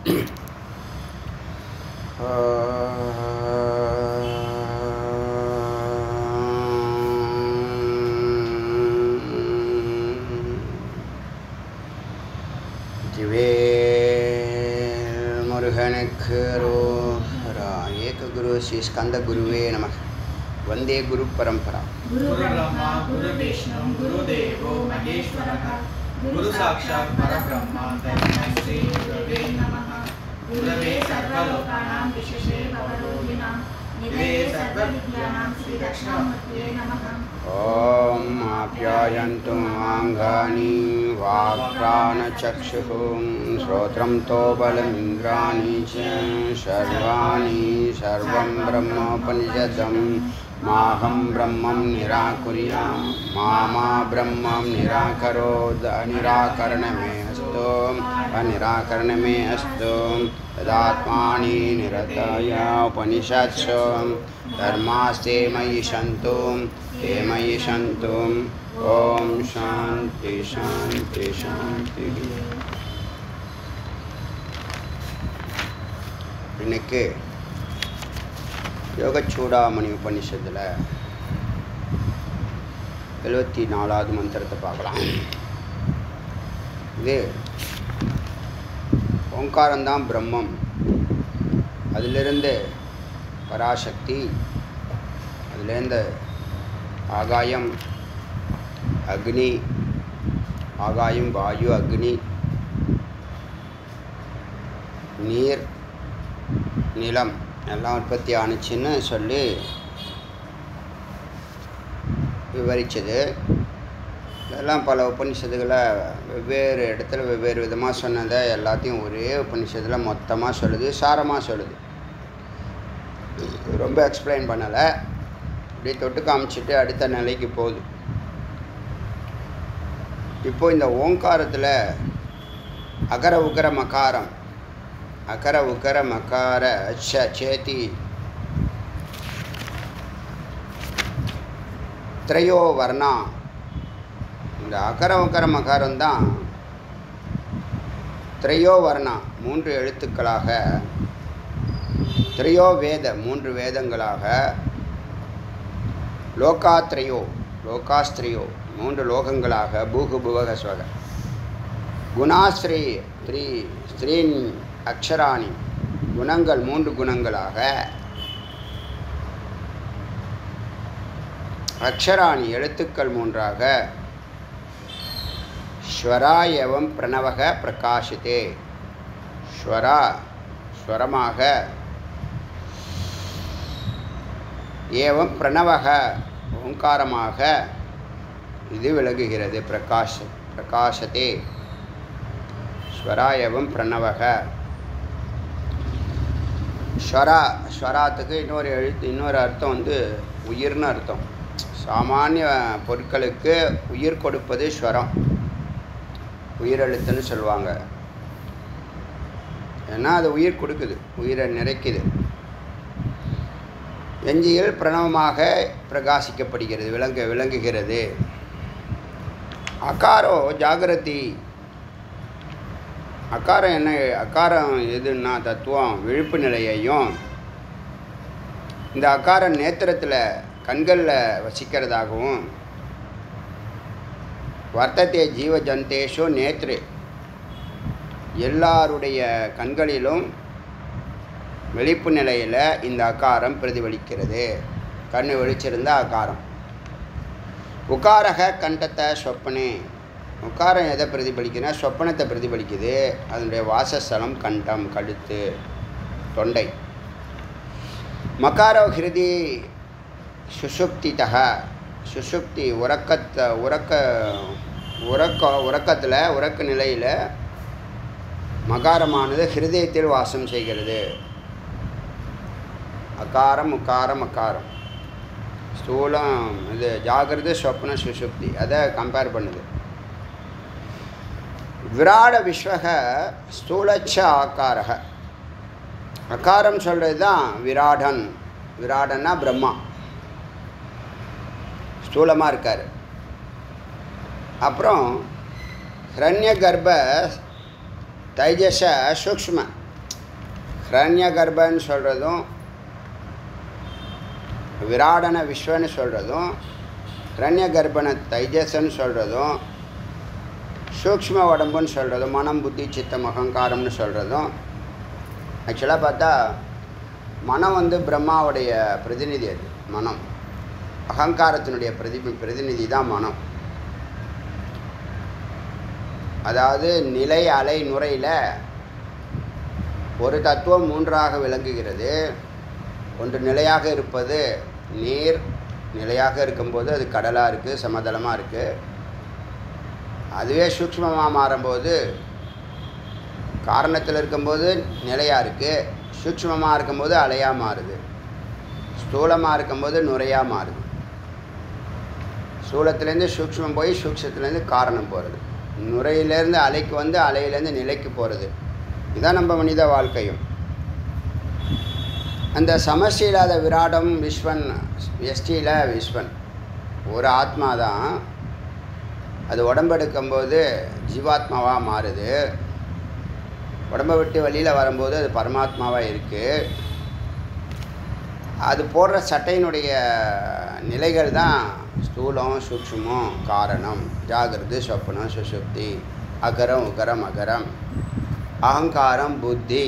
एक गुरु श्री स्कंद गुरुवे नमः। वंदे गुरु परंपरा। गुरु ब्रह्मा गुरु विष्णु गुरुदेवो महेश्वरः गुरु साक्षात् परब्रह्म तस्मै श्री गुरवे नमः। गुरवे सर्वलोकानां विशेषे भवरोगिणां निधये सर्वविद्यानां श्री दक्षिणामूर्तये नमः। ओम आप्यायन्तु मांगानि वाक्प्राणचक्षुः श्रोत्रं तो बलमिन्द्राणि च सर्वाणि सर्वं ब्रह्मोपनिषदं माहं ब्रह्मं निराकुर्यां मा ब्रह्मं निराकरोत् अनिराकरणमे अस्तु तदात्मानि निरताय उपनिषत्सु धर्मास्ते मयि सन्तु ते मयि सन्तु। ओम शांति शांति शांति। இன்னைக்கு யோகச்சூடாமணி உபனிஷத்தில் 74வது மந்திரத்தை பார்க்கலாம். இது ஓங்காரம்தான் பிரம்மம், அதிலிருந்து பராசக்தி, அதிலிருந்து ஆகாயம் அக்னி, ஆகாயம் வாயு அக்னி, நீர் நிலம் எல்லாம் உற்பத்தி ஆணுச்சுன்னு சொல்லி விவரித்தது. இதெல்லாம் பல உபநிஷத்துகளை வெவ்வேறு இடத்துல வெவ்வேறு விதமாக சொன்னதை எல்லாத்தையும் ஒரே உபநிஷத்தில் மொத்தமாக சொல்லுது, சாரமாக சொல்லுது. ரொம்ப எக்ஸ்பிளைன் பண்ணலை, இப்படி தொட்டு காமிச்சிட்டு அடுத்த நிலைக்கு போகுது. இப்போது இந்த ஓங்காரத்தில் அகர உகர மகாரம், அகர உகர மகார சேதி திரையோ வர்ணா. இந்த அகர உகர மகாரம்தான் திரையோ வர்ணா 3 எழுத்துக்களாக, திரையோ வேத 3 வேதங்களாக, லோகாத்ரயோ லோகாஸ்திரியோ 3 லோகங்களாக, பூகு புவக ஸ்வக, குணாஸ்ரீ ஸ்ரீன் அக்ஷராணி குணங்கள் 3 குணங்களாக, அக்ஷராணி எழுத்துக்கள் 3ஆக, ஸ்வரா எவம் பிரணவக பிரகாசித்தே, ஸ்வரா ஸ்வரமாக, ஏவம் பிரணவக ஓங்காரமாக இது விளங்குகிறது. பிரகாசத்தே ஸ்வரா எவம் பிரணவக. ஸ்வராத்துக்கு இன்னொரு அர்த்தம் உயிர்னு அர்த்தம். சாமானிய பொருட்களுக்கு உயிர் கொடுப்பது ஸ்வரம், உயிரெழுத்துன்னு சொல்லுவாங்க. ஏன்னா அது உயிர் கொடுக்குது, உயிரை நிறைக்குது. எஞ்சியில் பிரணவமாக பிரகாசிக்கப்படுகிறது, விளங்குகிறது. அகாரோ ஜாகிரதி. அகாரம் என்ன? அகாரம் எதுன்னா தத்துவம், விழிப்பு நிலையையும், இந்த அகாரம் நேத்திரத்தில் கண்களில் வசிக்கிறதாகவும், வர்த்தத்தை ஜீவ ஜந்தேஷோ நேத்ரே, எல்லாருடைய கண்களிலும் விழிப்பு நிலையில் இந்த அகாரம் பிரதிபலிக்கிறது. கண்ணு வெளிச்சிருந்த அகாரம். உகாரக கண்டத்தை சொப்பனே. உகாரம் எதை பிரதிபலிக்குன்னா சொப்பனத்தை பிரதிபலிக்குது. அதனுடைய வாசஸ்தலம் கண்டம், கழுத்து, தொண்டை. மகாரோ ஹிருதி சுஷுப்திதக. சுஷுப்தி உறக்கத்தில் உறக்க நிலையில் மகாரமானது ஹிருதயத்தில் வாசம் செய்கிறது. அகாரம் உக்காரம் அகாரம். ஸ்தூலம் இது ஜாகிரத சொப்ன சுஷுப்தி, அதை கம்பேர் பண்ணுது. விராட விஸ்வக ஸ்தூலச்ச ஆக்காரக. அகாரம் சொல்கிறது தான் விராடன். விராடன்னா பிரம்மா, ஸ்தூலமாக இருக்கார். அப்புறம் ஹிரண்ய கர்ப்ப தைஜச சூக்ஷ்ம ஹிரண்ய கர்ப்பன்னு சொல்கிறதும் விராடனை விஸ்வன்னு சொல்கிறதும் ஹிரண்ய கர்ப்பனை தைஜசன்னு சொல்கிறதும் சூக்ஷ்ம உடம்புன்னு சொல்கிறதும் மனம் புத்தி சித்தம் அகங்காரம்னு சொல்கிறதும் ஆக்சுவலாக பார்த்தா மனம் வந்து பிரம்மாவுடைய பிரதிநிதி. அது மனம் அகங்காரத்தினுடைய பிரதிநிதி தான் மனம். அதாவது நிலை அலை நுரையில் ஒரு தத்துவம் மூன்றாக விளங்குகிறது. ஒன்று நிலையாக இருப்பது நீர். நிலையாக இருக்கும்போது அது கடலாக இருக்குது, சமதளமாக இருக்குது. அதுவே சூக்ஷ்மமாக மாறும்போது காரணத்தில் இருக்கும்போது நிலையாக இருக்குது, சூக்ஷ்மமாக இருக்கும்போது அலையாக மாறுது, ஸ்தூலமாக இருக்கும்போது நுரையாக மாறுது. ஸ்தூலத்துலேருந்து சூக்ஷ்மம் போய் சூக்ஷ்மத்துலேருந்து காரணம் போகிறது, நுரையிலேருந்து அலைக்கு வந்து அலையிலேருந்து நிலைக்கு போகிறது. இதுதான் நம்ம மனித வாழ்க்கையும். அந்த சமஷ்டி இல்லாத விராடம் விஸ்வன், எஸ்டியில் விஸ்வன் ஒரு ஆத்மா தான். அது உடம்பெடுக்கும்போது ஜீவாத்மாவாக மாறுது. உடம்பை விட்டு வெளியில் வரும்போது அது பரமாத்மாவாக இருக்குது. அது போடுற சட்டையினுடைய நிலைகள் தான் ஸ்தூலம் சூக்ஷ்மம் காரணம், ஜாகிரது சொப்பனம் சுசுப்தி, அகரம் உகரம் அகரம், அகங்காரம் புத்தி,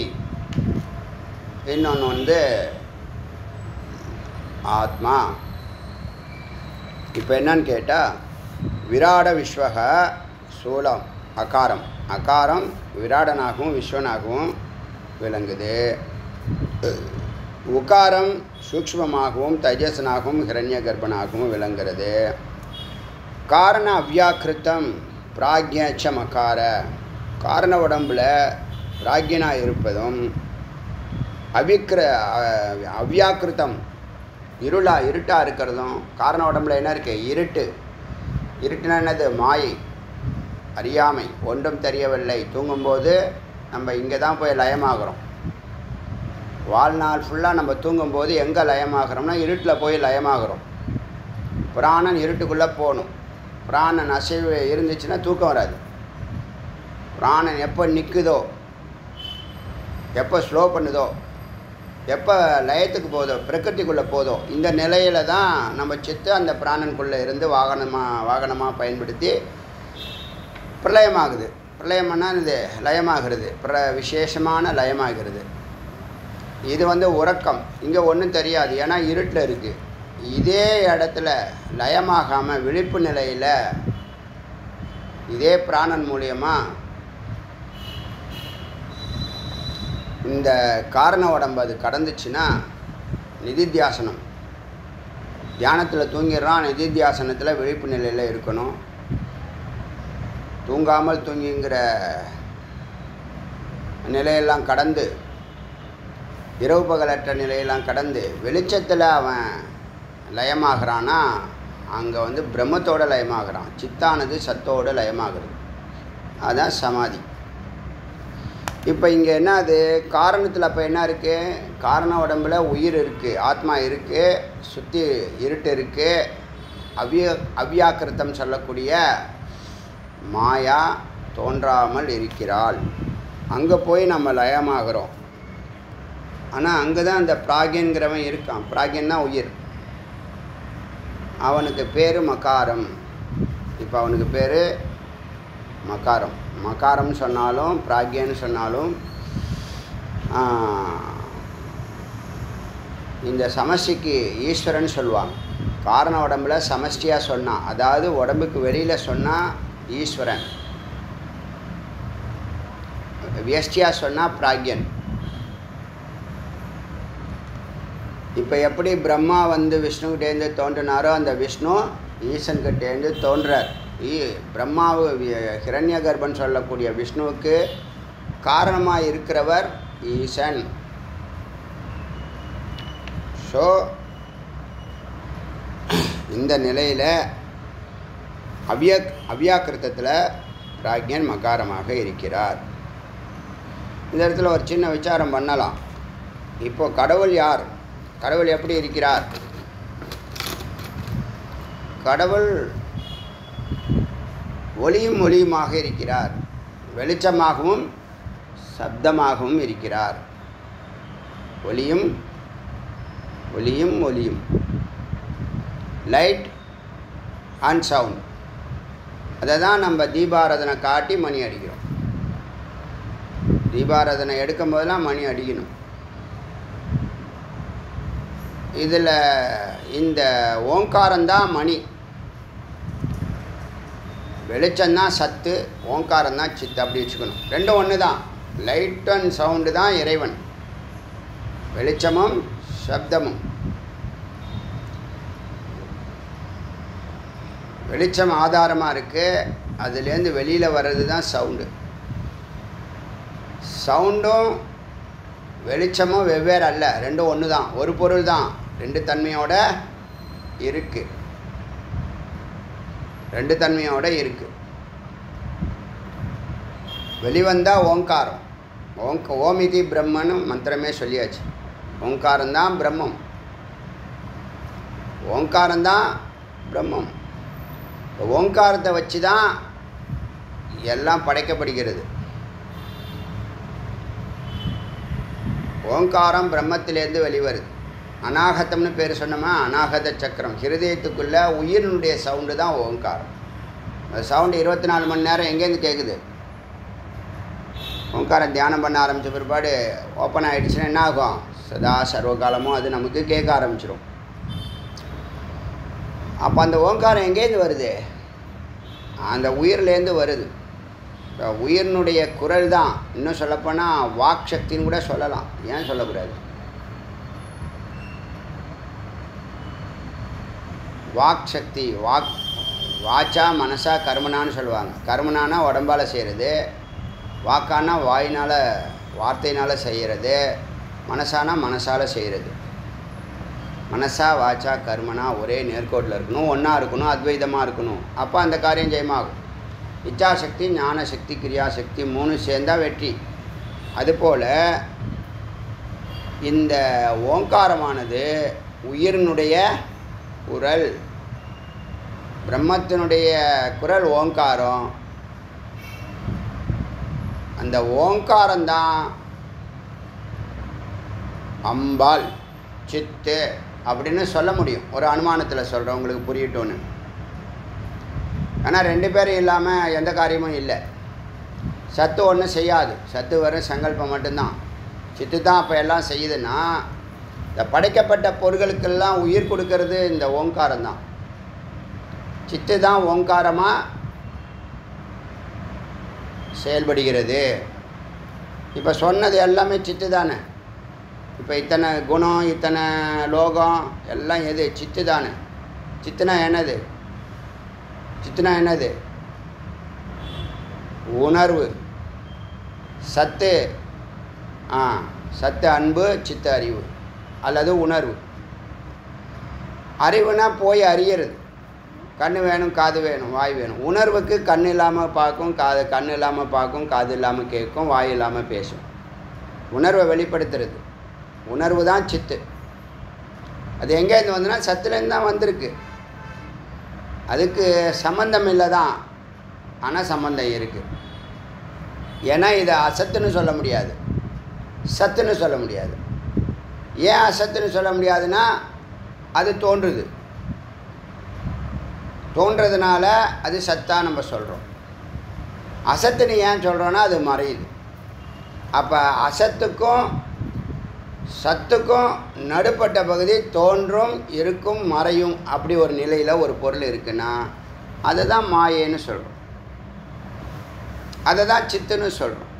இன்னொன்று வந்து ஆத்மா. இப்போ என்னன்னு கேட்டால் விராட விஸ்வக சூலம் அகாரம், அகாரம் விராடனாகவும் விஸ்வனாகவும் விளங்குது. உகாரம் சூக்ஷ்மமாகவும் தைஜசனாகவும் ஹிரண்ய கர்ப்பனாகவும் விளங்குறது. காரண அவ்யாக்கிருத்தம் பிராக்ஞச்சம் அகார, காரண உடம்பில் பிராக்யனாக இருப்பதும் அவ்யாக்கிருத்தம் இருட்டாக இருக்கிறதும். காரண உடம்பில் என்ன இருக்குது? இருட்டு. இருட்டுனா என்னது? மாயை, அறியாமை, ஒன்றும் தெரியவில்லை. தூங்கும்போது நம்ம இங்கே தான் போய் லயமாகிறோம். வாழ்நாள் ஃபுல்லாக நம்ம தூங்கும்போது எங்கே லயமாகிறோம்னா இருட்டில் போய் லயமாகிறோம். பிராணன் இருட்டுக்குள்ளே போகணும். பிராணன் அசைவு இருந்துச்சுன்னா தூக்கம் வராது. பிராணன் எப்போ நிற்குதோ, எப்போ ஸ்லோ பண்ணுதோ, எப்போ லயத்துக்கு போதோ, பிரகிருதிக்குள்ளே போதோ, இந்த நிலையில் தான் நம்ம சித்து அந்த பிராணனுக்குள்ளே இருந்து வாகனமாக பயன்படுத்தி பிரளயமாகுது. பிரளயம்னா இது லயமாகிறது, விசேஷமான லயமாகிறது. இது வந்து உறக்கம். இங்கே ஒன்றும் தெரியாது, ஏன்னா இருட்டில் இருக்குது. இதே இடத்துல லயமாகாமல் விழிப்பு நிலையில் இதே பிராணன் மூலியமாக இந்த காரண உடம்பு அது கடந்துச்சுன்னா நிதித்தியாசனம், தியானத்தில் தூங்கிடுறான். நிதித்தியாசனத்தில் விழிப்பு நிலையில் இருக்கணும். தூங்காமல் தூங்கிங்கிற நிலையெல்லாம் கடந்து, இரவு பகலற்ற நிலையெல்லாம் கடந்து வெளிச்சத்தில் அவன் லயமாகறான்னா அங்கே வந்து பிரம்மத்தோடு லயமாகறான். சித்தானது சத்தோடு லயமாகிறது. அதுதான் சமாதி. இப்போ இங்கே என்ன, அது காரணத்தில் அப்போ என்ன இருக்குது? காரண உடம்பில் உயிர் இருக்குது, ஆத்மா இருக்குது, சுற்றி இருட்டு இருக்குது. அவ்யாக்கிருத்தம் சொல்லக்கூடிய மாயா தோன்றாமல் இருக்கிறாள். அங்கே போய் நம்ம லயமாகிறோம். ஆனால் அங்கே தான் அந்த பிராக்யன்கிறவன் இருக்கான். பிராக்யன்னா உயிர். அவனுக்கு பேர் மகாரம். இப்போ அவனுக்கு பேர் மகாரம். மகாரம்னு சொன்னாலும் பிராக்யன்னு சொன்னாலும் இந்த சமஷ்டிக்கு ஈஸ்வரன் சொல்லுவாங்க. காரண உடம்பில் சமஷ்டியாக சொன்னான், அதாவது உடம்புக்கு வெளியில் சொன்னால் ஈஸ்வரன், வியஷ்டியாக சொன்னால் பிராக்யன். இப்போ எப்படி பிரம்மா வந்து விஷ்ணுக்கிட்டேருந்து தோன்றினாரோ அந்த விஷ்ணு ஈசன்கிட்டேருந்து தோன்றார். பிரம்மாவு ஹிரண்ய கர்ப்பன் சொல்லக்கூடிய விஷ்ணுவுக்கு காரணமாக இருக்கிறவர் ஈசன். ஸோ இந்த நிலையில் அவ்யாக்கிருத்தத்தில் பிராக்யன் மகாரமாக இருக்கிறார். இந்த இடத்துல ஒரு சின்ன விசாரம் பண்ணலாம். இப்போது கடவுள் யார்? கடவுள் எப்படி இருக்கிறார்? கடவுள் ஒளியும் ஒளியுமாக இருக்கிறார், வெளிச்சமாகவும் சப்தமாகவும் இருக்கிறார். ஒலியும் ஒலியும் ஒலியும், லைட் அண்ட் சவுண்ட். அதை தான் நம்ம தீபாராதனை காட்டி மணி அடிக்கிறோம். தீபாராதனை எடுக்கும் போதெல்லாம் மணி அடிக்கணும். இதில் இந்த ஓங்காரம்தான் மணி, வெளிச்சம்தான் சத்து, ஓங்காரம்தான் சித்து. அப்படி வச்சுக்கணும். ரெண்டும் ஒன்று தான். லைட் அண்ட் சவுண்டு தான் இறைவன், வெளிச்சமும் சப்தமும். வெளிச்சம் ஆதாரமாக இருக்குது, அதுலேருந்து வெளியில் வர்றது தான் சவுண்டு. சவுண்டும் வெளிச்சமும் வெவ்வேறு அல்ல, ரெண்டும் ஒன்று தான், ஒரு பொருள் தான். ரெண்டு தன்மையோடு இருக்குது, ரெண்டு தன்மையோடு இருக்குது. வெளிவந்தால் ஓங்காரம். ஓமிதி பிரம்மன்னு மந்திரமே சொல்லியாச்சு. ஓங்காரம்தான் பிரம்மம், ஓங்காரம்தான் பிரம்மம். ஓங்காரத்தை வச்சு தான் எல்லாம் படைக்கப்படுகிறது. ஓங்காரம் பிரம்மத்திலேருந்து வெளிவருது. அநாகத்தம்னு பேர் சொன்னோமா, அநாகத சக்கரம். ஹிருதயத்துக்குள்ளே உயிரினுடைய சவுண்டு தான் ஓங்காரம். அந்த சவுண்டு 24 மணி நேரம் எங்கேருந்து கேட்குது? ஓங்காரம் தியானம் பண்ண ஆரம்பித்த பிற்பாடு ஓப்பன் ஆகிடுச்சுன்னா என்ன ஆகும்? சதா சர்வகாலமும் அது நமக்கு கேட்க ஆரம்பிச்சிடும். அப்போ அந்த ஓங்காரம் எங்கேருந்து வருது? அந்த உயிர்லேருந்து வருது. உயிரினுடைய குரல் தான். இன்னும் சொல்லப்போனால் வாக் சக்தின்னு கூட சொல்லலாம். ஏன் சொல்லக்கூடாது? வாக் சக்தி, வாச்சா மனசா கர்மனான்னு சொல்லுவாங்க. கர்மனானா உடம்பால் செய்கிறது, வாக்கானா வாயினால் வார்த்தையினால் செய்கிறது, மனசானா மனசால் செய்கிறது. மனசா வாச்சா கர்மனா ஒரே நேர்கோட்டில் இருக்கணும், ஒன்றா இருக்கணும், அத்வைதமாக இருக்கணும். அப்போ அந்த காரியம் ஜெயமாகும். இச்சாசக்தி, ஞானசக்தி, கிரியாசக்தி 3 சேர்ந்தால் வெற்றி. அதுபோல் இந்த ஓங்காரமானது உயிரினுடைய குரல், பிரம்மத்தினுடைய குரல் ஓங்காரம். அந்த ஓங்காரம்தான் அம்பாள் சித்து அப்படின்னு சொல்ல முடியும். ஒரு அனுமானத்தில் சொல்கிறேன், உங்களுக்கு புரியட்டும்னு. ஆனால் 2 பேரும் இல்லாமல் எந்த காரியமும் இல்லை. சத்து ஒன்றும் செய்யாது, சத்து வரும் சங்கல்பம் மட்டும்தான். சித்து தான் அப்போ எல்லாம் செய்யுதுன்னா, இந்த படைக்கப்பட்ட பொருட்களுக்கெல்லாம் உயிர் கொடுக்கறது இந்த ஓங்காரம் தான். சித்து தான் ஓங்காரமாக செயல்படுகிறது. இப்போ சொன்னது எல்லாமே சித்து தானே. இப்போ இத்தனை குணம், இத்தனை லோகம் எல்லாம் எது? சித்து தானே. சித்துனா என்னது? சித்துனா என்னது? உணர்வு. சத்து, சத்து அன்பு, சித்து அறிவு அல்லது உணர்வு. அறிவுனா போய் அறியறது. கண் வேணும், காது வேணும், வாய் வேணும். உணர்வுக்கு கண் இல்லாமல் பார்க்கும், கண் இல்லாமல் பார்க்கும், காது இல்லாமல் கேட்கும், வாய் இல்லாமல் பேசும். உணர்வை வெளிப்படுத்துறது. உணர்வு தான் சித்து. அது எங்கேருந்து வந்துன்னா சத்துலேருந்து தான் வந்திருக்கு. அதுக்கு சம்பந்தம் இல்லை தான், ஆனால் சம்பந்தம் இருக்குது. ஏன்னா இதை அசத்துன்னு சொல்ல முடியாது, சத்துன்னு சொல்ல முடியாது. ஏன் அசத்துன்னு சொல்ல முடியாதுன்னா அது தோன்றுது. தோன்றதுனால அது சத்தாக நம்ம சொல்கிறோம். அசத்துன்னு ஏன் சொல்கிறோன்னா அது மறையுது. அப்போ அசத்துக்கும் சத்துக்கும் நடுப்பட்ட பகுதி தோன்றும், இருக்கும், மறையும். அப்படி ஒரு நிலையில் ஒரு பொருள் இருக்குன்னா அதை தான் மாயைன்னு சொல்கிறோம். அதை தான் சித்துன்னு சொல்கிறோம்.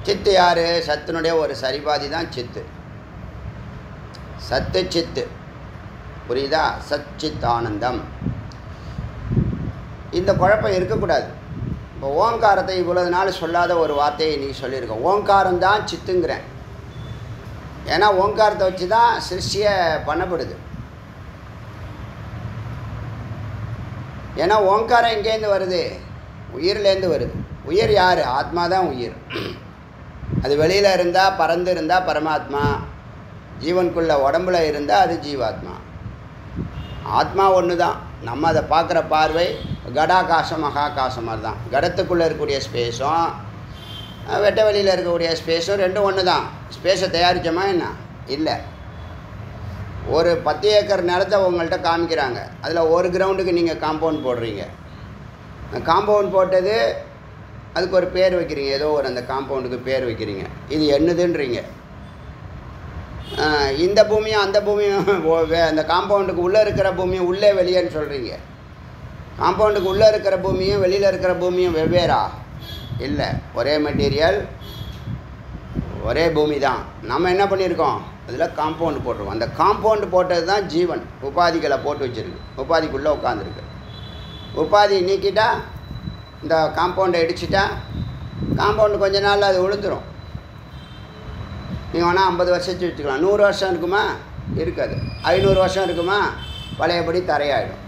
சித்து யார்? சத்தினுடைய ஒரு சரிபாதி தான் சித்து. சத்து சித்து, புரியுதா? சச்சித் ஆனந்தம். இந்த குழப்பம் இருக்கக்கூடாது. இப்போ ஓங்காரத்தை இவ்வளவு நாள் சொல்லாத ஒரு வார்த்தையை நீ சொல்லியிருக்க. ஓங்காரம் தான் சித்துங்கிறேன். ஏன்னா ஓங்காரத்தை வச்சு தான் சிருஷ்டியை பண்ணப்படுது. ஏன்னா ஓங்காரம் எங்கேருந்து வருது? உயிர்லேருந்து வருது. உயிர் யார்? ஆத்மா தான் உயிர். அது வெளியில் இருந்தால், பறந்து இருந்தால் பரமாத்மா, ஜீவனுக்குள்ள உடம்புல இருந்தால் அது ஜீவாத்மா. ஆத்மா ஒன்று தான். நம்ம அதை பார்க்குற பார்வை கடாகாசம் மகாகாசம் மாதிரி தான். கடத்துக்குள்ளே இருக்கக்கூடிய ஸ்பேஸும் வெட்ட வெளியில் இருக்கக்கூடிய ஸ்பேஸும் ரெண்டும் ஒன்று தான். ஸ்பேஸை தயாரித்தோமா என்ன? இல்லை. ஒரு 10 ஏக்கர் நிலத்தை உங்கள்கிட்ட காமிக்கிறாங்க. அதில் ஒரு கிரவுண்டுக்கு நீங்கள் காம்பவுண்ட் போடுறீங்க. காம்பவுண்ட் போட்டது அதுக்கு ஒரு பேர் வைக்கிறீங்க, ஏதோ ஒரு அந்த காம்பவுண்டுக்கு பேர் வைக்கிறீங்க. இது என்னதுன்றீங்க. இந்த பூமியும் அந்த பூமியும் அந்த காம்பவுண்டுக்கு உள்ளே இருக்கிற பூமியும் உள்ளே வெளியேன்னு சொல்கிறீங்க. காம்பவுண்டுக்கு உள்ளே இருக்கிற பூமியும் வெளியில் இருக்கிற பூமியும் வெவ்வேறா? இல்லை, ஒரே மெட்டீரியல், ஒரே பூமி தான். நம்ம என்ன பண்ணியிருக்கோம்? அதில் காம்பவுண்டு போட்டுருவோம். அந்த காம்பவுண்டு போட்டது தான் ஜீவன். உபாதிகளை போட்டு வச்சுருக்கு, உபாதிக்குள்ளே உட்காந்துருக்கு. உபாதி நீக்கிட்டா, இந்த காம்பவுண்டை இடிச்சிட்டா, காம்பவுண்டு கொஞ்ச நாள் அது விழுந்துடும். நீங்கள் வேணால் 50 வருஷத்துக்கு வச்சுக்கலாம். 100 வருஷம் இருக்குமா? இருக்காது. 500 வருஷம் இருக்குமா? பழையபடி தரையாயிடும்.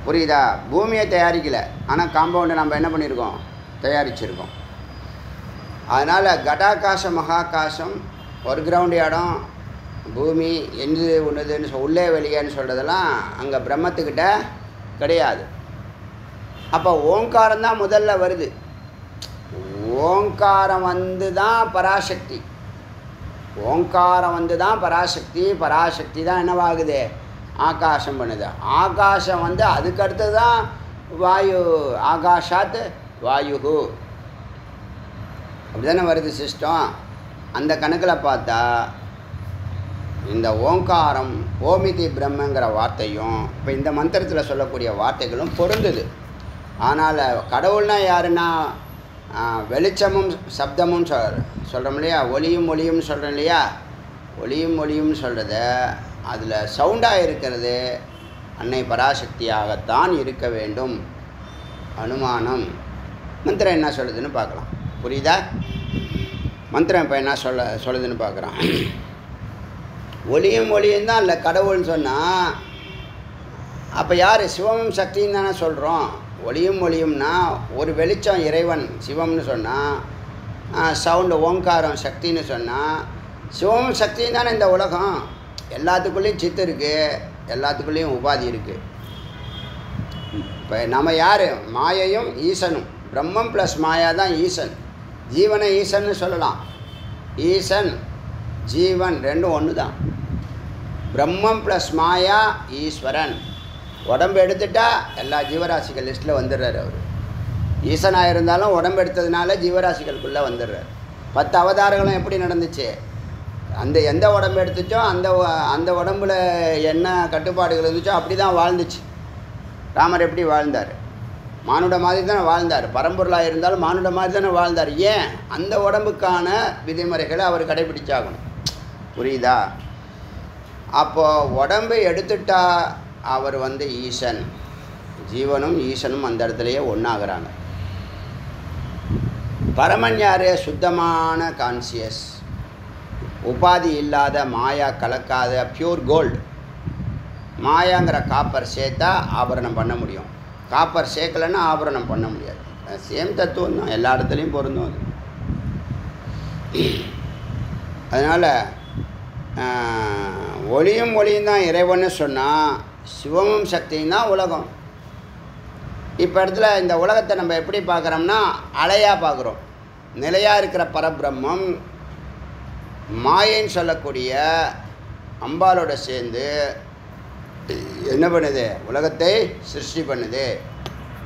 புரியுதா? பூமியை தயாரிக்கலை, ஆனால் காம்பவுண்டை நம்ம என்ன பண்ணியிருக்கோம்? தயாரிச்சிருக்கோம். அதனால் கடாகாசம் மகாகாசம், ஒரு கிரவுண்டு இடம், பூமி எது ஒன்றுதுன்னு உள்ளே வெளியேன்னு சொல்கிறதெல்லாம் அங்கே பிரம்மத்துக்கிட்ட கிடையாது. அப்போ ஓங்காரம் தான் முதல்ல வருது. ஓங்காரம் வந்து தான் பராசக்தி. ஓங்காரம் வந்து தான் பராசக்தி. பராசக்தி தான் என்னவாகுது? ஆகாசம் பண்ணுது. ஆகாசம் வந்து அதுக்கடுத்து தான் வாயு. ஆகாஷாத் வாயு அப்படி தானே வருது சிஸ்டம். அந்த கணக்கில் பார்த்தா இந்த ஓங்காரம், ஓமிதி பிரம்மங்கிற வார்த்தையும் இப்போ இந்த மந்திரத்தில் சொல்லக்கூடிய வார்த்தைகளும் பொருந்துது. ஆனால் கடவுள்னா யாருன்னா வெளிச்சமும் சப்தமும் சொல்கிறோம் இல்லையா? ஒளியும் ஒளியும்னு சொல்கிறோம் இல்லையா? ஒளியும் ஒளியும்னு சொல்கிறத அதில் சவுண்டாக இருக்கிறது அன்னை பராசக்தியாகத்தான் இருக்க வேண்டும். அனுமானம். மந்திரம் என்ன சொல்லுதுன்னு பார்க்கலாம். புரியுதா? மந்திரம் இப்போ என்ன சொல்லுதுன்னு பார்க்குறான். ஒளியும் ஒளியும் தான் இல்லை கடவுள்னு சொன்னால் அப்போ யார்? சிவமும் சக்தின்னு தானே சொல்கிறோம். ஒளியும் ஒளியும்னா ஒரு வெளிச்சம் இறைவன் சிவம்னு சொன்னால், சவுண்டு ஓங்காரம் சக்தின்னு சொன்னால், சிவமும் சக்தியும் தானே இந்த உலகம். எல்லாத்துக்குள்ளேயும் சித்து இருக்குது, எல்லாத்துக்குள்ளேயும் உபாதி இருக்குது. இப்போ நம்ம யார்? மாயையும் ஈசனும். பிரம்மம் ப்ளஸ் மாயா தான் ஈசன். ஜீவனை ஈசன்னு சொல்லலாம். ஈசன் ஜீவன் ரெண்டும் ஒன்று தான். பிரம்மம் ப்ளஸ் மாயா ஈஸ்வரன். உடம்பு எடுத்துட்டா எல்லா ஜீவராசிகள் லிஸ்ட்டில் வந்துடுறாரு அவர். ஈசனாக இருந்தாலும் உடம்பு எடுத்ததுனால ஜீவராசிகளுக்குள்ளே வந்துடுறார். 10 அவதாரங்களும் எப்படி நடந்துச்சு? அந்த எந்த உடம்பு எடுத்துச்சோ அந்த உடம்புல என்ன கட்டுப்பாடுகள் இருந்துச்சோ அப்படி தான் வாழ்ந்துச்சு. ராமர் எப்படி வாழ்ந்தார்? மானுட மாதிரி தானே வாழ்ந்தார். பரம்பொருளாக இருந்தாலும் மானுட மாதிரி தானே வாழ்ந்தார். ஏன்? அந்த உடம்புக்கான விதிமுறைகளை அவர் கடைபிடிச்சாகணும். புரியுதா? அப்போது உடம்பு எடுத்துட்டா அவர் வந்து ஈசன். ஜீவனும் ஈசனும் அந்த இடத்துலையே ஒன்றாகிறாங்க. பரமன் யார்? சுத்தமான கான்சியஸ், உபாதி இல்லாத, மாயா கலக்காத பியூர் கோல்டு. மாயாங்கிற காப்பர் சேர்த்தா ஆபரணம் பண்ண முடியும். காப்பர் சேர்க்கலைன்னா ஆபரணம் பண்ண முடியாது. சேம் தத்துவம் தான், எல்லா இடத்துலையும் பொருந்தும் அது. அதனால் ஒளியும் ஒளியும் தான் இறைவன்னு சொன்னால், சிவமும் சக்தியும் தான் உலகம். இப்போ இடத்துல இந்த உலகத்தை நம்ம எப்படி பார்க்குறோம்னா அலையாக பார்க்குறோம். நிலையாக இருக்கிற பரபிரம்மம் மாயைன்னு சொல்லக்கூடிய அம்பாலோட சேர்ந்து என்ன பண்ணுது? உலகத்தை சிருஷ்டி பண்ணுது.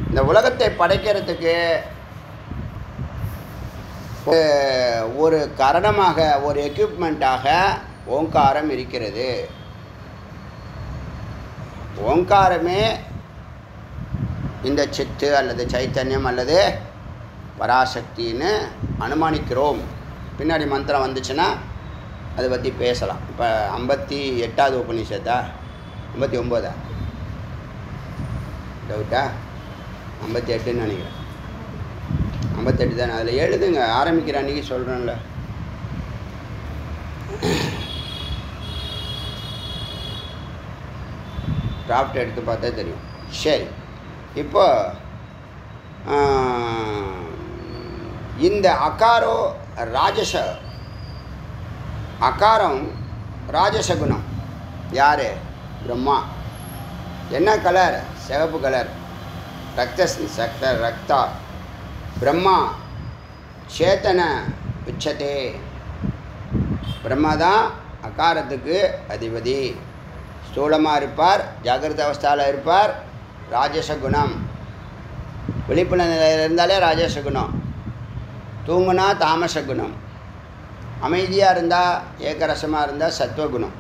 இந்த உலகத்தை படைக்கிறதுக்கு ஒரு காரணமாக, ஒரு எக்யூப்மெண்ட்டாக ஓங்காரம் இருக்கிறது. ஓங்காரமே இந்த சித்து அல்லது சைத்தன்யம் அல்லது பராசக்தின்னு அனுமானிக்கிறோம். பின்னாடி மந்திரம் வந்துச்சுன்னா அதை பற்றி பேசலாம். இப்போ 58வது உபநிஷத்தா 59ஆ டவுட்டா? 58ன்னு நினைக்கிறேன். 58 தானே. அதில் எழுதுங்க, ஆரம்பிக்கிற அன்றைக்கி சொல்கிறேன்ல. டிராஃப்ட் எடுத்து பார்த்தா தெரியும். சரி, இப்போ இந்த அகாரோ ராஜச, அகாரம் ராஜசகுணம். யார்? பிரம்மா. என்ன கலர்? சிவப்பு கலர். ரக்தா. பிரம்மா சேத்தன உச்சதே. பிரம்மா தான் அகாரத்துக்கு அதிபதி. ஸ்தூலமாக இருப்பார், ஜாகிரத அவஸ்தாவில் இருப்பார், ராஜசகுணம். விழிப்புண நிலையில் இருந்தாலே ராஜசகுணம், தூங்குனா தாமசகுணம், அமைதியாக இருந்தால் ஏகரசமாக இருந்தால் சத்வகுணம்.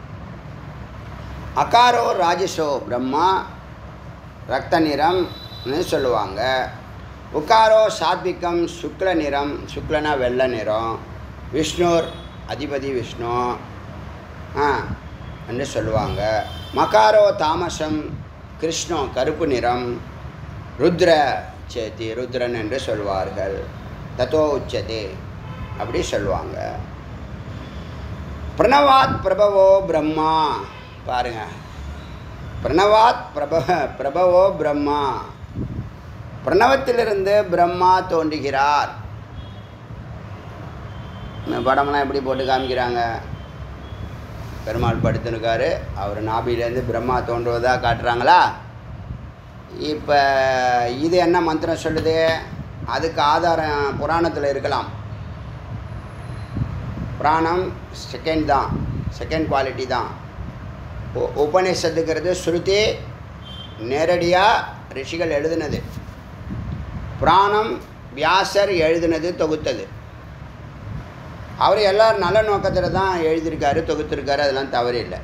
அகாரோ ராஜசோ பிரம்மா ரத்த நிறம்னு சொல்லுவாங்க. உக்காரோ சாத்விகம் சுக்ல நிறம், சுக்லனா வெள்ளை நிறம். விஷ்ணுர் அதிபதி விஷ்ணு என்று சொல்லுவாங்க. மகாரோ தாமசம் கிருஷ்ணோ கருப்பு நிறம். ருத்ர சேத்தி ருத்ரன் என்று சொல்வார்கள். தத்தோ உச்சதே அப்படி சொல்லுவாங்க. பிரணவாத் பிரபவோ பிரம்மா. பாருங்க, பிரணவாத் பிரபவோ பிரம்மா. பிரணவத்திலிருந்து பிரம்மா தோன்றுகிறார். படம்லாம் எப்படி போட்டு காமிக்கிறாங்க? பெருமாள் படுத்துருக்காரு, அவர் நாபிலேருந்து பிரம்மா தோன்றுவதாக காட்டுறாங்களா? இப்போ இது என்ன மந்திரம் சொல்லுது? அதுக்கு ஆதாரம் புராணத்தில் இருக்கலாம். புராணம் செகண்ட் தான், செகண்ட் குவாலிட்டி தான். உபநிஷத்துக்கிறது ஸ்ருதி, நேரடியாக ரிஷிகள் எழுதுனது. புராணம் வியாசர் எழுதினது, தொகுத்தது. அவர் எல்லோரும் நல்ல நோக்கத்தில் தான் எழுதியிருக்காரு, தொகுத்திருக்காரு, அதெல்லாம் தவறு இல்லை.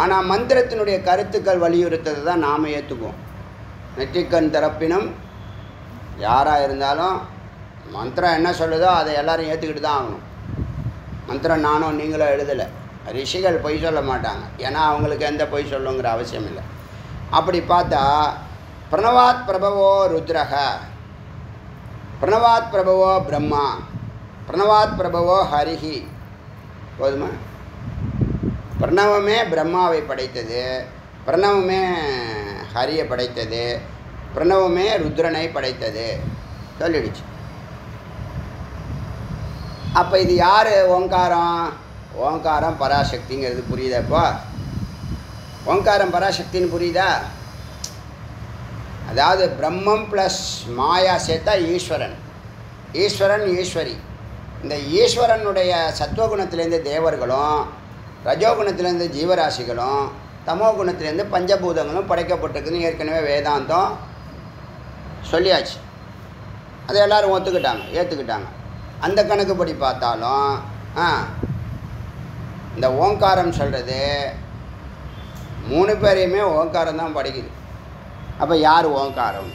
ஆனால் மந்திரத்தினுடைய கருத்துக்கள் வலியுறுத்ததை தான் நாம் ஏற்றுக்குவோம். நெற்றிக்கண் தரப்பினும் யாராக இருந்தாலும் மந்திரம் என்ன சொல்லுதோ அதை எல்லோரும் ஏற்றுக்கிட்டு தான் ஆகணும். மந்திரம் நானும் நீங்களும் எழுதலை. ரிஷிகள் பொய் சொல்ல மாட்டாங்க, ஏன்னா அவங்களுக்கு எந்த பொய் சொல்லுங்கிற அவசியம் இல்லை. அப்படி பார்த்தா பிரணவாத் பிரபவோ ருத்ரக, பிரணவாத் பிரபவோ பிரம்மா, பிரணவாத் பிரபவோ ஹரிஹி. போதுமா? பிரணவமே பிரம்மாவை படைத்தது, பிரணவமே ஹரியை படைத்தது, பிரணவமே ருத்ரனை படைத்தது சொல்லிடுச்சு. அப்போ இது யார்? ஓங்காரம். ஓங்காரம் பராசக்திங்கிறது புரியுதாப்போ? ஓங்காரம் பராசக்தின்னு புரியுதா? அதாவது பிரம்மம் ப்ளஸ் மாயா சேர்த்தா ஈஸ்வரன், ஈஸ்வரன் ஈஸ்வரி. இந்த ஈஸ்வரனுடைய சத்துவகுணத்திலேருந்து தேவர்களும், ரஜோகுணத்திலேருந்து ஜீவராசிகளும், தமோகுணத்திலேருந்து பஞ்சபூதங்களும் படைக்கப்பட்டிருக்குன்னு ஏற்கனவே வேதாந்தம் சொல்லியாச்சு. அதை எல்லோரும் ஒத்துக்கிட்டாங்க, ஏற்றுக்கிட்டாங்க. அந்த கணக்குப்படி பார்த்தாலும் இந்த ஓங்காரம் சொல்கிறது 3 பேரையுமே ஓங்காரம் தான் படைக்குது. அப்போ யார் ஓங்காரம்?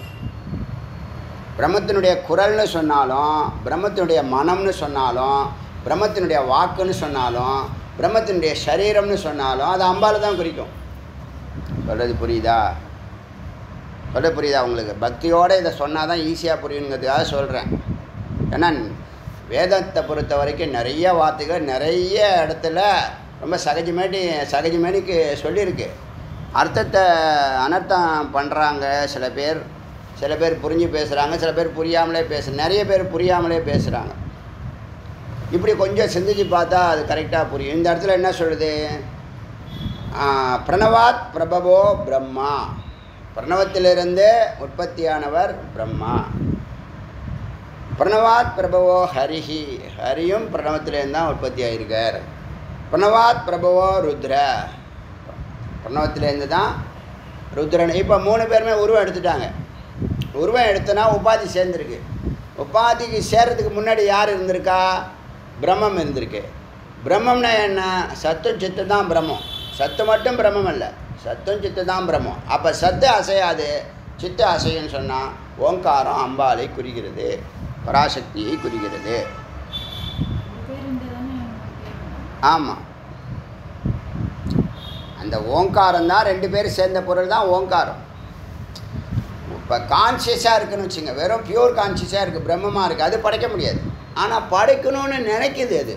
பிரம்மத்தினுடைய குரல்னு சொன்னாலும், பிரம்மத்தினுடைய மனம்னு சொன்னாலும், பிரம்மத்தினுடைய வாக்குன்னு சொன்னாலும், பிரம்மத்தினுடைய சரீரம்னு சொன்னாலும் அது அம்பால் தான் குறிக்கும். சொல்கிறது புரியுதா? புரியுதா உங்களுக்கு? பக்தியோடு இதை சொன்னால் தான் ஈஸியாக புரியுங்கிறதுக்காக சொல்கிறேன். ஏன்னா வேதத்தை பொறுத்த வரைக்கும் நிறைய வார்த்தைகள் நிறைய இடத்துல ரொம்ப சகஜமேனிக்கு சொல்லியிருக்கு. அர்த்தத்தை அனர்த்தம் பண்ணுறாங்க சில பேர் புரிஞ்சு பேசுகிறாங்க, சில பேர் புரியாமலே நிறைய பேர் புரியாமலே பேசுகிறாங்க. இப்படி கொஞ்சம் சிந்திச்சு பார்த்தா அது கரெக்டாக புரியும். இந்த இடத்துல என்ன சொல்லுது? பிரணவாத் பிரபவோ பிரம்மா, பிரணவத்திலிருந்து உற்பத்தியானவர் பிரம்மா. பிரணவாத் பிரபவோ ஹரிஹி, ஹரியும் பிரணவத்திலேருந்து தான் உற்பத்தி ஆகியிருக்கார். பிரணவாத் பிரபவோ ருத்ர, பிரணவத்திலேருந்து தான் ருத்ரன். இப்போ 3 பேருமே உருவம் எடுத்துட்டாங்க. உருவம் எடுத்தனா உபாதி சேர்ந்துருக்கு. உபாதிக்கு சேர்றதுக்கு முன்னாடி யார் இருந்திருக்கா? பிரம்மம் இருந்திருக்கு. பிரம்மம்னா என்ன? சத்தும் சித்து தான் பிரம்மம். சத்து மட்டும் பிரம்மம் இல்லை, சத்தும் சித்து தான் பிரம்மம். அப்போ சத்து அசையாது, சித்து அசைன்னு சொன்னால் ஓங்காரம் அம்பாலை குறிக்கிறது, பராசக்தியை குறிக்கிறது. ஆமாம், அந்த ஓங்காரம் தான் 2 பேர் சேர்ந்த பொருள் தான் ஓங்காரம். இப்போ கான்சியஸாக இருக்குன்னு வச்சுங்க, வெறும் பியூர் கான்சியஸாக இருக்குது, பிரம்மமாக இருக்குது, அது படைக்க முடியாது. ஆனால் படைக்கணும்னு நினைக்கிது. அது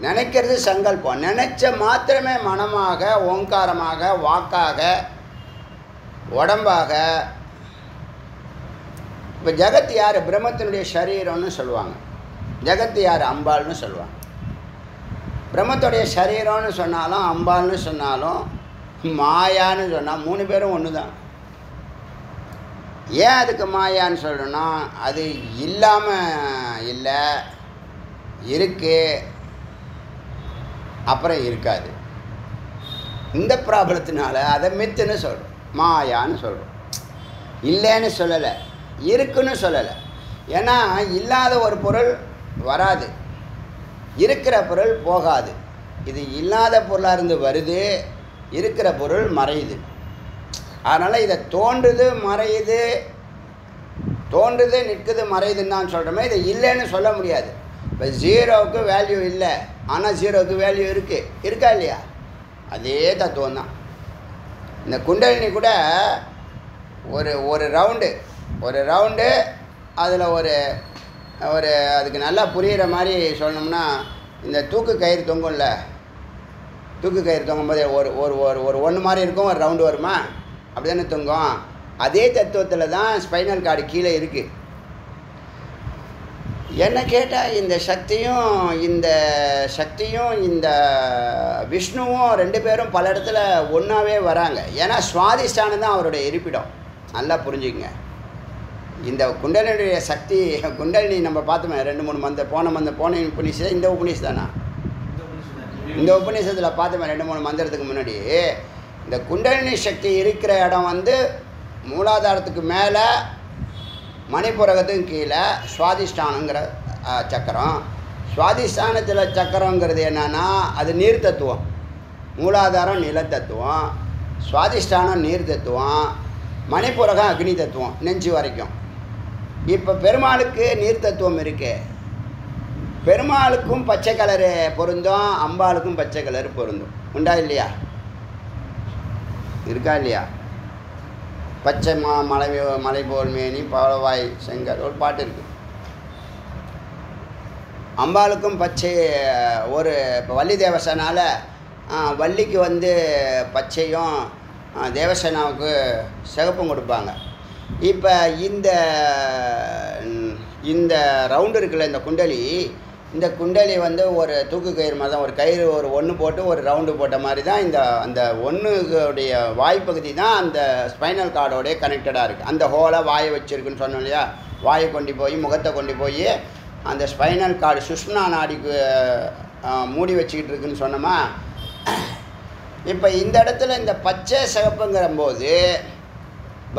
நினைக்கிறது சங்கல்பம். நினைச்ச மாத்திரமே மனமாக, ஓங்காரமாக, வாக்காக, உடம்பாக. இப்போ ஜகத் யார்? பிரம்மத்தினுடைய சரீரம்னு சொல்லுவாங்க. ஜகத்து யார்? அம்பாள்னு சொல்லுவாங்க. பிரம்மத்துடைய சரீரம்னு சொன்னாலும், அம்பாள்னு சொன்னாலும், மாயான்னு சொன்னால் 3 பேரும் ஒன்று தான். ஏன் அதுக்கு மாயான்னு சொல்கிறோன்னா அது இல்லாமல் இல்லை, இருக்கு, அப்புறம் இருக்காது. இந்த ப்ராப்ளத்தினால அதை மித்துன்னு சொல்கிறோம், மாயான்னு சொல்கிறோம். இல்லைன்னு சொல்லலை, இருக்குன்னு சொல்லலை. ஏன்னா இல்லாத ஒரு பொருள் வராது, இருக்கிற பொருள் போகாது. இது இல்லாத பொருளாக இருந்து வருது, இருக்கிற பொருள் மறையுது. அதனால் இதை தோன்றுது மறையுது, தோன்றுது நிற்குது மறையுதுன்னு தான் சொல்கிறோமே, இதை இல்லைன்னு சொல்ல முடியாது. இப்போ ஜீரோவுக்கு வேல்யூ இல்லை, ஆனால் ஜீரோவுக்கு வேல்யூ இருக்குது, இருக்கா இல்லையா? அதே தத்துவம் தான். இந்த குண்டலினி கூட ஒரு ரவுண்டு அதில் ஒரு அதுக்கு நல்லா புரிகிற மாதிரி சொல்லணும்னா, இந்த தூக்கு கயிறு தொங்கும்ல, தூக்கு கயிறு தொங்கும்போது ஒரு ஒன்று மாதிரி இருக்கும், ஒரு ரவுண்டு வருமா, அப்படி தானே தொங்கும். அதே தத்துவத்தில் தான் ஸ்பைனல் கார்டு கீழே இருக்குது. என்ன கேட்டால் இந்த சக்தியும் இந்த விஷ்ணுவும் ரெண்டு பேரும் பல இடத்துல ஒன்றாவே வராங்க. ஏன்னா சுவாதிஷ்டானம் தான் அவருடைய இருப்பிடம். நல்லா புரிஞ்சுக்கங்க. இந்த குண்டலினுடைய சக்தி, குண்டலினி நம்ம பார்த்தோமே 2-3 போன உபநிஷம், இந்த உபநிஷம் தானா, இந்த உபநிஷத்தில் பார்த்தோமே 2-3 மந்திரத்துக்கு முன்னாடி. இந்த குண்டலினி சக்தி இருக்கிற இடம் வந்து மூலாதாரத்துக்கு மேலே மணிப்புரகத்துக்கும் கீழே சுவாதிஷ்டானங்கிற சக்கரம். சுவாதிஷ்டானத்தில் சக்கரங்கிறது என்னன்னா அது நீர் தத்துவம். மூலாதாரம் நிலத்தத்துவம், சுவாதிஷ்டானம் நீர் தத்துவம், மணிப்புரகம் அக்னி தத்துவம், நெஞ்சு வரைக்கும். இப்போ பெருமாளுக்கு நீர் தத்துவம் இருக்கு, பெருமாளுக்கும் பச்சை கலரு பொருந்தும், அம்பாளுக்கும் பச்சை கலரு பொருந்தும். உண்டா இல்லையா? இருக்கா இல்லையா? பச்சை மலை போல் மேனி பவளவாய் செங்கல் ஒரு பாட்டு இருக்குது. அம்பாளுக்கும் பச்சை ஒரு இப்போ வள்ளி தேவசேனால வள்ளிக்கு வந்து பச்சையும் தேவசேனாவுக்கு சிகப்பும் கொடுப்பாங்க. இப்போ இந்த ரவுண்டு இருக்குல்ல, இந்த குண்டலி வந்து ஒரு தூக்கு கயிறு மாதிரி தான், ஒரு கயிறு ஒரு ஒன்று போட்டு ஒரு ரவுண்டு போட்ட மாதிரி தான். அந்த ஒன்றுடைய வாய்ப்பகுதி தான் அந்த ஸ்பைனல் கார்டோடைய கனெக்டடாக இருக்குது. அந்த ஹோலை வாயை வச்சுருக்குன்னு சொன்னோம் இல்லையா? வாயை கொண்டு போய் முகத்தை கொண்டு போய் அந்த ஸ்பைனல் கார்டு சுஷ்மனா நாடிக்கு மூடி வச்சுக்கிட்டு இருக்குன்னு சொன்னோமா. இப்போ இந்த இடத்துல இந்த பச்சை சிகப்புங்கிற போது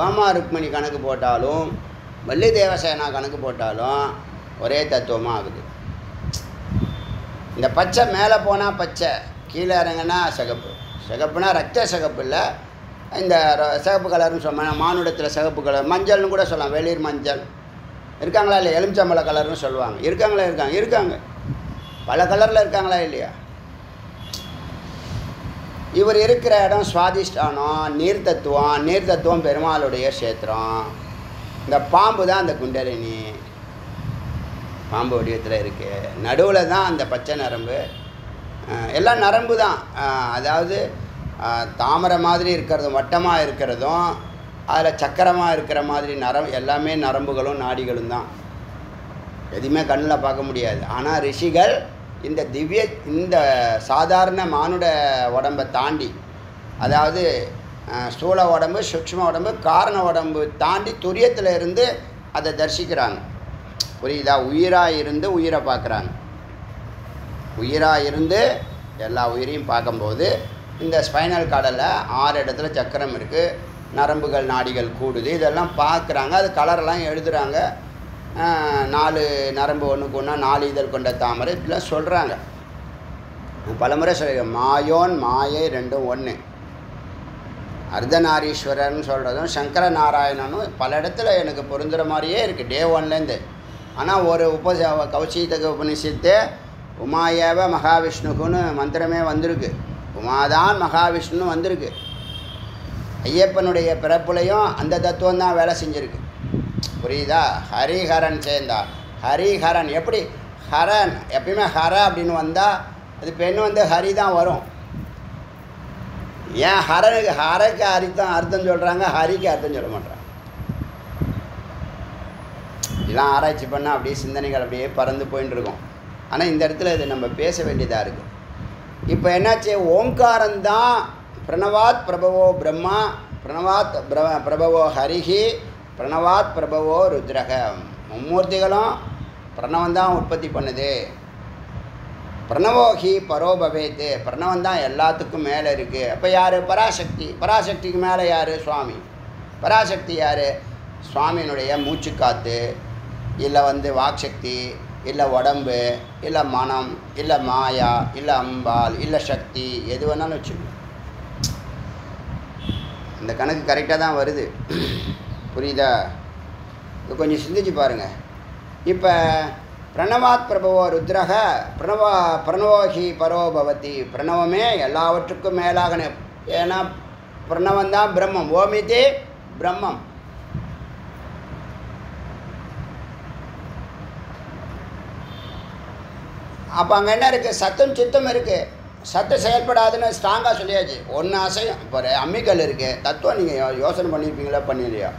பாமா ருக்மணி கணக்கு போட்டாலும் வள்ளி தேவசேனா கணக்கு போட்டாலும் ஒரே தத்துவமாக ஆகுது. இந்த பச்சை மேலே போனால் பச்சை, கீழே இறங்கினா சிகப்பு. சிகப்புனா ரத்த சிகப்பு இல்லை, இந்த சிகப்பு கலர்னு சொன்னால் மானுடத்தில் சிகப்பு கலர், மஞ்சள்னு கூட சொல்லலாம், வெளிர் மஞ்சள். இருக்காங்களா இல்லையா? எலுமிச்சம்பழ கலர்னு சொல்லுவாங்க. இருக்காங்க பல கலரில் இருக்காங்களா இல்லையா? இவர் இருக்கிற இடம் சுவாதிஷ்டானம், நீர் தத்துவம் பெருமாளுடைய கஷேத்திரம். இந்த பாம்பு தான் அந்த குண்டலினி, பாம்பு வடிவத்தில் இருக்குது. நடுவில் தான் அந்த பச்சை நரம்பு, எல்லாம் நரம்பு தான். அதாவது தாமரை மாதிரி இருக்கிறதும் வட்டமாக இருக்கிறதும் அதில் சக்கரமாக இருக்கிற மாதிரி எல்லாமே நரம்புகளும் நாடிகளும் தான். எதுவுமே கண்ணில் பார்க்க முடியாது. ஆனால் ரிஷிகள் இந்த சாதாரண மானுட உடம்பை தாண்டி, அதாவது ஸ்தூல உடம்பு, சூக்ஷ்ம உடம்பு, காரண உடம்பு தாண்டி துரியத்தில் இருந்து அதை தரிசிக்கிறாங்க. புரியுதா? உயிராக இருந்து உயிரை பார்க்குறாங்க. உயிராக இருந்து எல்லா உயிரையும் பார்க்கும்போது இந்த ஸ்பைனல் கார்டில் 6 இடத்துல சக்கரம் இருக்குது, நரம்புகள் நாடிகள் கூடுது, இதெல்லாம் பார்க்குறாங்க. அது கலரெல்லாம் எழுதுகிறாங்க. 4 நரம்பு ஒன்றுக்கு ஒன்றா 4 இதழ் கொண்ட தாமரை, இப்படிலாம் சொல்கிறாங்க. பலமுறை சொல்லியிருக்கேன். மாயோன் மாயை ரெண்டும் ஒன்று. அர்த்தநாரீஸ்வரர்னு சொல்கிறதும் சங்கர நாராயணனும் பல இடத்துல எனக்கு பொருந்துகிற மாதிரியே இருக்குது டே 1லேருந்து. ஆனால் ஒரு கௌஷிக உபநிஷத்து உமாயேவ மகாவிஷ்ணுக்குன்னு மந்திரமே வந்திருக்கு. உமாதான் மகாவிஷ்ணுன்னு வந்திருக்கு. ஐயப்பனுடைய பிறப்புலையும் அந்த தத்துவம் தான் வேலை செஞ்சுருக்கு. புரியுதா? ஹரிஹரன் சேர்ந்தா ஹரிஹரன். எப்படி ஹரன் எப்பயுமே ஹர அப்படின்னு வந்தால் அது பெண் வந்து ஹரி தான் வரும். ஏன் ஹரக்கு அர்த்தம் சொல்கிறாங்க, ஹரிக்கு அர்த்தம் சொல்ல மாட்டாங்க. இதெல்லாம் ஆராய்ச்சி பண்ணால் அப்படியே சிந்தனைகள் அப்படியே பறந்து போயின்னு இருக்கும். ஆனால் இந்த இடத்துல இது நம்ம பேச வேண்டியதாக இருக்குது. இப்போ என்னாச்சு? ஓங்காரந்தான் பிரணவாத் பிரபவோ பிரம்மா, பிரணவாத் பிரபவோ ஹரிஹி, பிரணவாத் பிரபவோ ருத்ரக. மும்மூர்த்திகளும் பிரணவம் தான் உற்பத்தி பண்ணுது. பிரணவோகி பரோபவேத்து. பிரணவம் தான் எல்லாத்துக்கும் மேலே இருக்குது. அப்போ யார்? பராசக்தி. பராசக்திக்கு மேலே யார்? சுவாமி. பராசக்தி யார்? சுவாமியினுடைய மூச்சுக்காற்று, இல்லை வாக்சக்தி, இல்லை உடம்பு, இல்லை மனம், இல்லை மாயா, இல்லை அம்பாள், இல்லை சக்தி, எது வேணாலும் வச்சுக்கணும். இந்த கணக்கு கரெக்டாக தான் வருது. புரியுதா? இது கொஞ்சம் சிந்திச்சு பாருங்கள். இப்போ பிரணவாத் பிரபவோ ருத்ரக பிரணவோகி பரோபவதி. பிரணவமே எல்லாவற்றுக்கும் மேலாக. ஏன்னா பிரணவம் தான் பிரம்மம். ஓமிதே பிரம்மம். அப்போ அங்கே என்ன இருக்குது? சத்தம் சித்தம் இருக்குது. சத்தம் செயல்படாதுன்னு ஸ்ட்ராங்காக சொல்லியாச்சு. ஒன்று அசையும். இப்போ அம்மிக்கல் இருக்குது. தத்துவம் நீங்கள் யோசனை பண்ணியிருப்பீங்களா? பண்ணிஇல்லையா?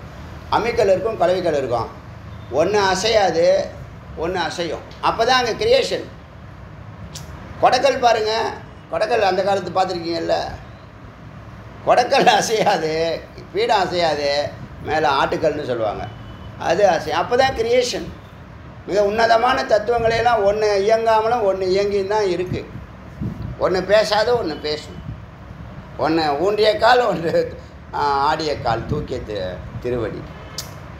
அம்மிக்கல் இருக்கும், கலவிக்கல் இருக்கும். ஒன்று அசையாது, ஒன்று அசையும். அப்போ தான் அங்கே கிரியேஷன். கொடைக்கல் பாருங்கள். கொடைக்கல் அந்த காலத்து பார்த்துருக்கீங்கல்ல? கொடைக்கல் அசையாது, பீடம் அசையாது, மேலே ஆட்டுக்கல்னு சொல்லுவாங்க. அது அசையும். அப்போ தான் கிரியேஷன். மிக உன்னதமான தத்துவங்களையெல்லாம் ஒன்று இயங்காமலும் ஒன்று இயங்கின்னு தான் இருக்குது. ஒன்று பேசாத ஒன்று பேசும். ஒன்று ஊன்றிய கால், ஒன்று ஆடிய கால், தூக்கிய திருவடி.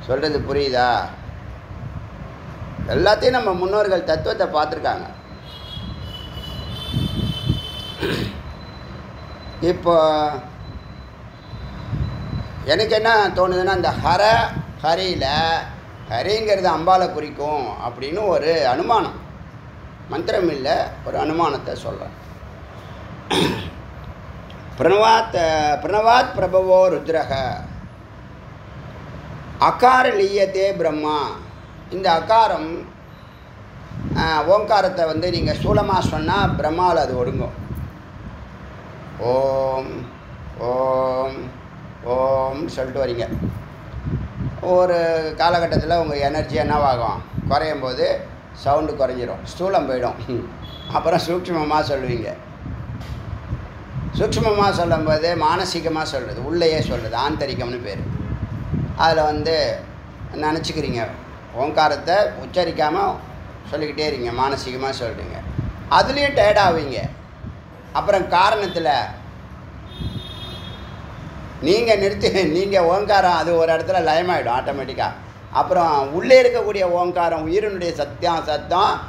சொல்கிறது புரியுதா? எல்லாத்தையும் நம்ம முன்னோர்கள் தத்துவத்தை பார்த்துருக்காங்க. இப்போ எனக்கு என்ன தோணுதுன்னா, இந்த ஹரியில் ஹரிங்கிறது அம்பாலை குறிக்கும் அப்படின்னு ஒரு அனுமானம். மந்திரம் இல்லை, ஒரு அனுமானத்தை சொல்கிறேன். பிரணவாத் பிரபவோ ருத்ரக அகார லீயத்தே பிரம்மா. இந்த அகாரம் ஓங்காரத்தை நீங்கள் ஸ்தூலமாக சொன்னால் பிரம்மாவில் அது ஒடுங்கும். ஓம் ஓம் ஓம் சொல்லிட்டு வரீங்க. ஒரு காலகட்டத்தில் உங்கள் எனர்ஜி என்னவாகும்? குறையும் போது சவுண்டு குறைஞ்சிரும், ஸ்தூலம் போயிடும். அப்புறம் சூக்ஷ்மமாக சொல்லுவீங்க. சூக்ஷ்மமாக சொல்லும்போது மானசீகமாக சொல்கிறது, உள்ளேயே சொல்கிறது, ஆந்தரிகம்னு பேர். அதில் நினச்சிக்கிறீங்க. ஓங்காரத்தை உச்சரிக்காமல் சொல்லிக்கிட்டே இருங்க, மானசீகமாக சொல்கிறீங்க. அதுலேயும் டயர்டாகுவீங்க. அப்புறம் காரணத்தில் நீங்கள் ஓங்காரம் அது ஒரு இடத்துல லயமாகிடும் ஆட்டோமேட்டிக்காக. அப்புறம் உள்ளே இருக்கக்கூடிய ஓங்காரம், உயிரினுடைய சத்தம்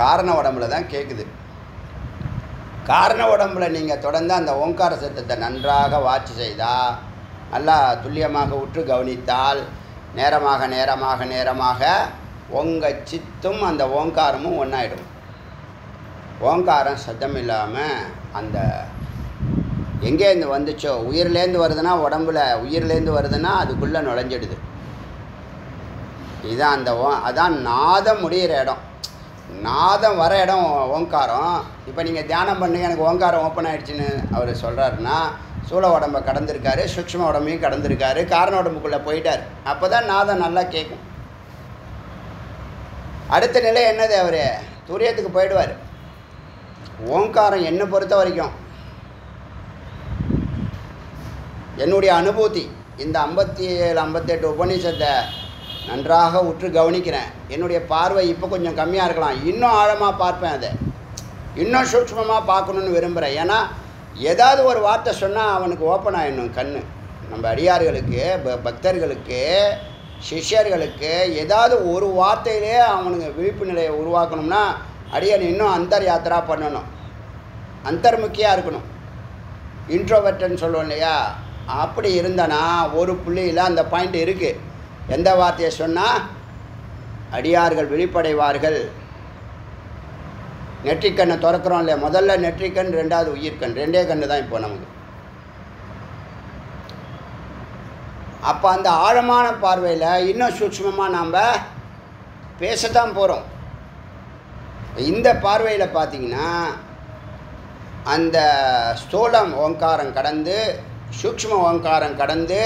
காரண உடம்புல தான் கேட்குது. காரண உடம்புல நீங்கள் தொடர்ந்து அந்த ஓங்கார சத்தத்தை நன்றாக வாட்சி செய்தால், நல்லா துல்லியமாக உற்று கவனித்தால், நேரமாக நேரமாக நேரமாக உங்கள் சித்தும் அந்த ஓங்காரமும் ஒன்றாயிடும். ஓங்காரம் சத்தம் இல்லாமல் அந்த எங்கேருந்து வந்துச்சோ, உயிர்லேருந்து வருதுன்னா உடம்புல, உயிர்லேருந்து வருதுன்னா அதுக்குள்ளே நுழைஞ்சிடுது. இதுதான் அதான் நாதம் முடிகிற இடம். நாதம் வர இடம் ஓங்காரம். இப்போ நீங்கள் தியானம் பண்ணுங்க, எனக்கு ஓங்காரம் ஓப்பன் ஆகிடுச்சின்னு அவர் சொல்கிறாருன்னா, சூழ உடம்பை கடந்திருக்காரு, சூக்ஷ்ம உடம்பையும் கடந்திருக்காரு, காரண உடம்புக்குள்ளே போயிட்டார். அப்போ தான் நாதம் நல்லா கேட்கும். அடுத்த நிலை என்னது? அவர் துரியத்துக்கு போயிடுவார். ஓங்காரம் என்னை பொறுத்த வரைக்கும், என்னுடைய அனுபூதி, இந்த 57 58 உபநிஷத்தை நன்றாக உற்று கவனிக்கிறேன். என்னுடைய பார்வை இப்போ கொஞ்சம் கம்மியாக இருக்கலாம், இன்னும் ஆழமாக பார்ப்பேன். அதை இன்னும் சூக்ஷ்மமாக பார்க்கணுன்னு விரும்புகிறேன். ஏன்னா ஏதாவது ஒரு வார்த்தை சொன்னால் அவனுக்கு ஓப்பன் ஆகிடணும் கண். நம்ம அடியார்களுக்கு, பக்தர்களுக்கு, சிஷ்யர்களுக்கு ஏதாவது ஒரு வார்த்தையிலே அவனுக்கு விழிப்பு நிலையை உருவாக்கணும்னா அடியான் இன்னும் அந்தர் யாத்திரா பண்ணணும், அந்தர்முக்கியாக இருக்கணும். இன்ட்ரோவர்ட்டுன்னு சொல்லுவோம் இல்லையா? அப்படி இருந்தனா ஒரு புள்ளியில் அந்த பாயிண்ட் இருக்குது. எந்த வார்த்தையை சொன்னால் அடியார்கள் விழிப்படைவார்கள். நெற்றிக்கண்ணை திறக்கிறோம் இல்லையா? முதல்ல நெற்றிக்கண், ரெண்டாவது உயிர்கண். ரெண்டே கண்ணு தான் இப்போ நமக்கு. அப்போ அந்த ஆழமான பார்வையில் இன்னும் சூட்சமமாக நாம் பேசத்தான் போகிறோம். இந்த பார்வையில் பார்த்திங்கன்னா அந்த ஸ்தூலம் ஓங்காரம் கடந்து, சூக்ஷ்ம ஓங்காரம் கடந்து,